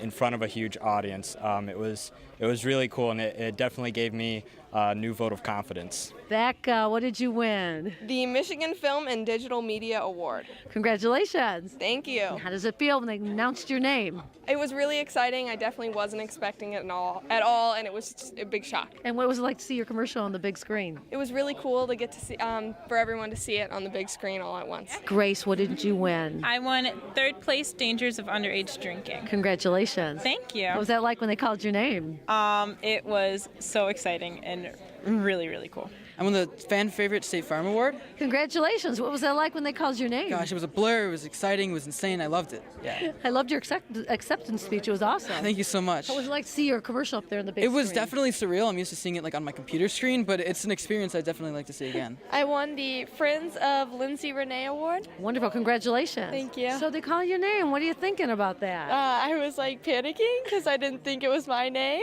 in front of a huge audience. It was really cool, and it definitely gave me a new vote of confidence. Becca, what did you win? The Michigan Film and Digital Media Award. Congratulations. Thank you. And how does it feel when they announced your name? It was really exciting. I definitely wasn't expecting it at all, and it was just a big shock. And what was it like to see your commercial on the big screen? It was really cool to get to see, for everyone to see it on the big screen all at once. Grace, what did you win? I won third place Dangers of Underage Drinking. Congratulations. Thank you. What was that like when they called your name? It was so exciting and really, really cool. I won the Fan Favorite State Farm Award. Congratulations. What was that like when they called your name? Gosh, it was a blur. It was exciting. It was insane. I loved it. Yeah. I loved your acceptance speech. It was awesome. Thank you so much. How was it like to see your commercial up there in the big It was screen? definitely surreal. I'm used to seeing it like on my computer screen, but it's an experience I'd definitely like to see again. I won the Friends of Lindsay Renee Award. Wonderful. Congratulations. Thank you. So they call your name. What are you thinking about that? I was like panicking because I didn't think it was my name.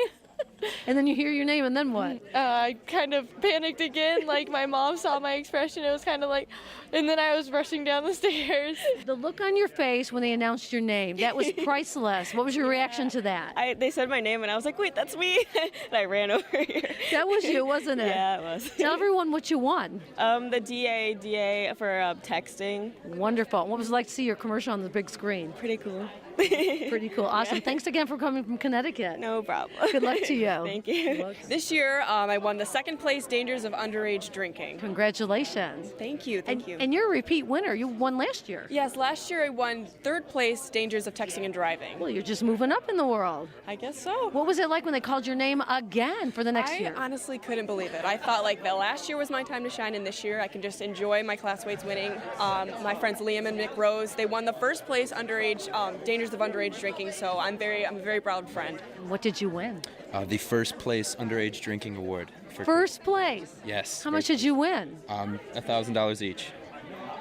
And then you hear your name, and then what? I kind of panicked again. Like my mom saw my expression. It was kind of like, and then I was rushing down the stairs. The look on your face when they announced your name, that was priceless. What was your reaction to that? They said my name, and I was like, wait, that's me. And I ran over here. That was you, wasn't it? Yeah, it was. Tell everyone what you won. The DA for texting. Wonderful. What was it like to see your commercial on the big screen? Pretty cool. Pretty cool. Awesome. Thanks again for coming from Connecticut. No problem. Good luck to you. Thank you. This year, I won the second place Dangers of Underage Drinking. Congratulations. Thank you. Thank you. And you're a repeat winner. You won last year. Yes, last year I won third place Dangers of Texting and Driving. Well, you're just moving up in the world. I guess so. What was it like when they called your name again for the next year? I honestly couldn't believe it. I thought like the last year was my time to shine, and this year I can just enjoy my classmates winning. My friends Liam and Nick Rose, they won the first place underage Dangers of Underage Drinking. So I'm a very proud friend. What did you win? The first place Underage Drinking Award. First place? Yes. How much did you win? $1,000 each.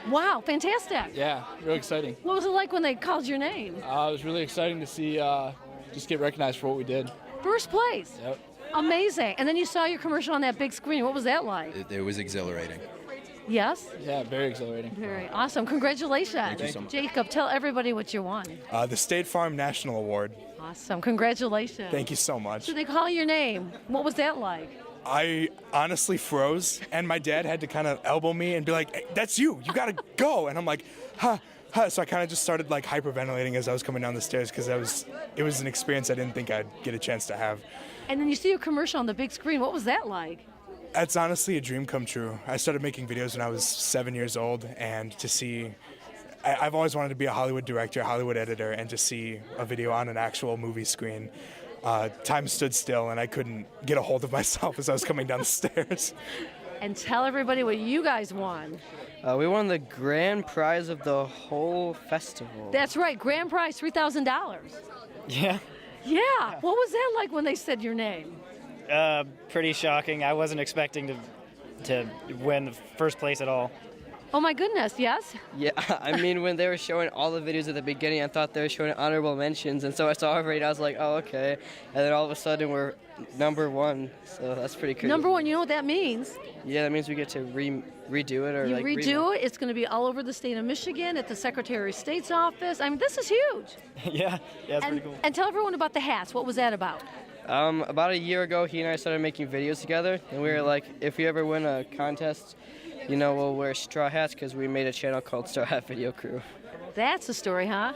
Wow, fantastic. Yeah, real exciting. What was it like when they called your name? It was really exciting to see just get recognized for what we did. First place? Yep. Amazing. And then you saw your commercial on that big screen. What was that like? It was exhilarating. Yes? Yeah, very exhilarating. Very awesome. Congratulations. Thank you so much. Jacob, tell everybody what you won. The State Farm National Award. Awesome. Congratulations. Thank you so much. So they call your name. What was that like? I honestly froze, and my dad had to kind of elbow me and be like, hey, that's you. You got to go. And I'm like, huh. So I kind of just started like hyperventilating as I was coming down the stairs because it was an experience I didn't think I'd get a chance to have. And then you see your commercial on the big screen. What was that like? It's honestly a dream come true. I started making videos when I was 7 years old, and to see, I've always wanted to be a Hollywood director, Hollywood editor, and to see a video on an actual movie screen, time stood still, and I couldn't get a hold of myself as I was coming down the stairs. And tell everybody what you guys won. We won the grand prize of the whole festival. That's right, grand prize, $3,000. Yeah. Yeah. What was that like when they said your name? Pretty shocking. I wasn't expecting to win the first place at all. Oh my goodness, yes? Yeah, I mean, when they were showing all the videos at the beginning, I thought they were showing honorable mentions, and so I saw everybody, and I was like, oh, okay. And then all of a sudden, we're #1, so that's pretty crazy. #1, you know what that means? Yeah, that means we get to redo it, or You like redo it, it's going to be all over the state of Michigan, at the Secretary of State's office. I mean, this is huge. Yeah, it's pretty cool. And tell everyone about the hats. What was that about? About a year ago, he and I started making videos together, and we were like, if we ever win a contest, you know, we'll wear straw hats because we made a channel called Straw Hat Video Crew. That's the story, huh?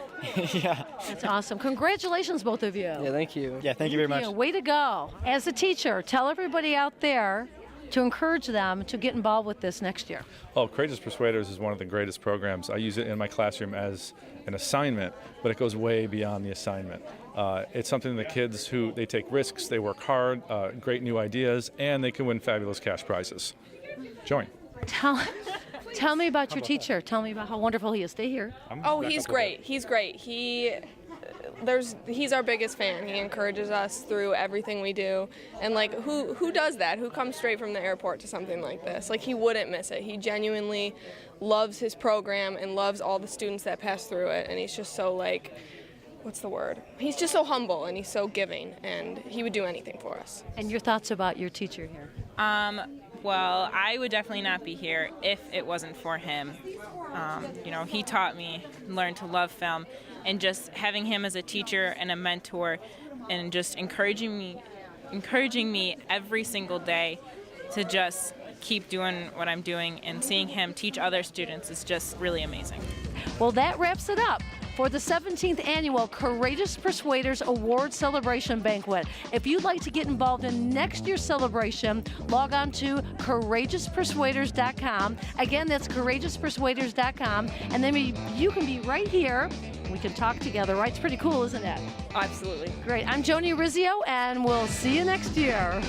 Yeah. That's awesome. Congratulations, both of you. Yeah, thank you. Yeah, thank you very much. Yeah, way to go. As a teacher, tell everybody out there to encourage them to get involved with this next year. Oh, Courageous Persuaders is one of the greatest programs. I use it in my classroom as an assignment, but it goes way beyond the assignment. It's something the kids they take risks, they work hard, great new ideas, and they can win fabulous cash prizes. Join. Tell me about your teacher. Tell me about how wonderful he is. Stay here. Oh, he's great. He's great. He's our biggest fan. He encourages us through everything we do. And like, who does that? Who comes straight from the airport to something like this? Like, he wouldn't miss it. He genuinely loves his program and loves all the students that pass through it. And he's just so like, what's the word? He's just so humble and he's so giving, and he would do anything for us. And your thoughts about your teacher here? Well, I would definitely not be here if it wasn't for him. You know, he taught me, learned to love film, and just having him as a teacher and a mentor, and just encouraging me every single day to just keep doing what I'm doing, and seeing him teach other students is just really amazing. Well, that wraps it up for the 17th Annual Courageous Persuaders Award Celebration Banquet. If you'd like to get involved in next year's celebration, log on to CourageousPersuaders.com. Again, that's CourageousPersuaders.com. And then you can be right here. We can talk together, right? It's pretty cool, isn't it? Absolutely. Great. I'm Joni Rizzio, and we'll see you next year.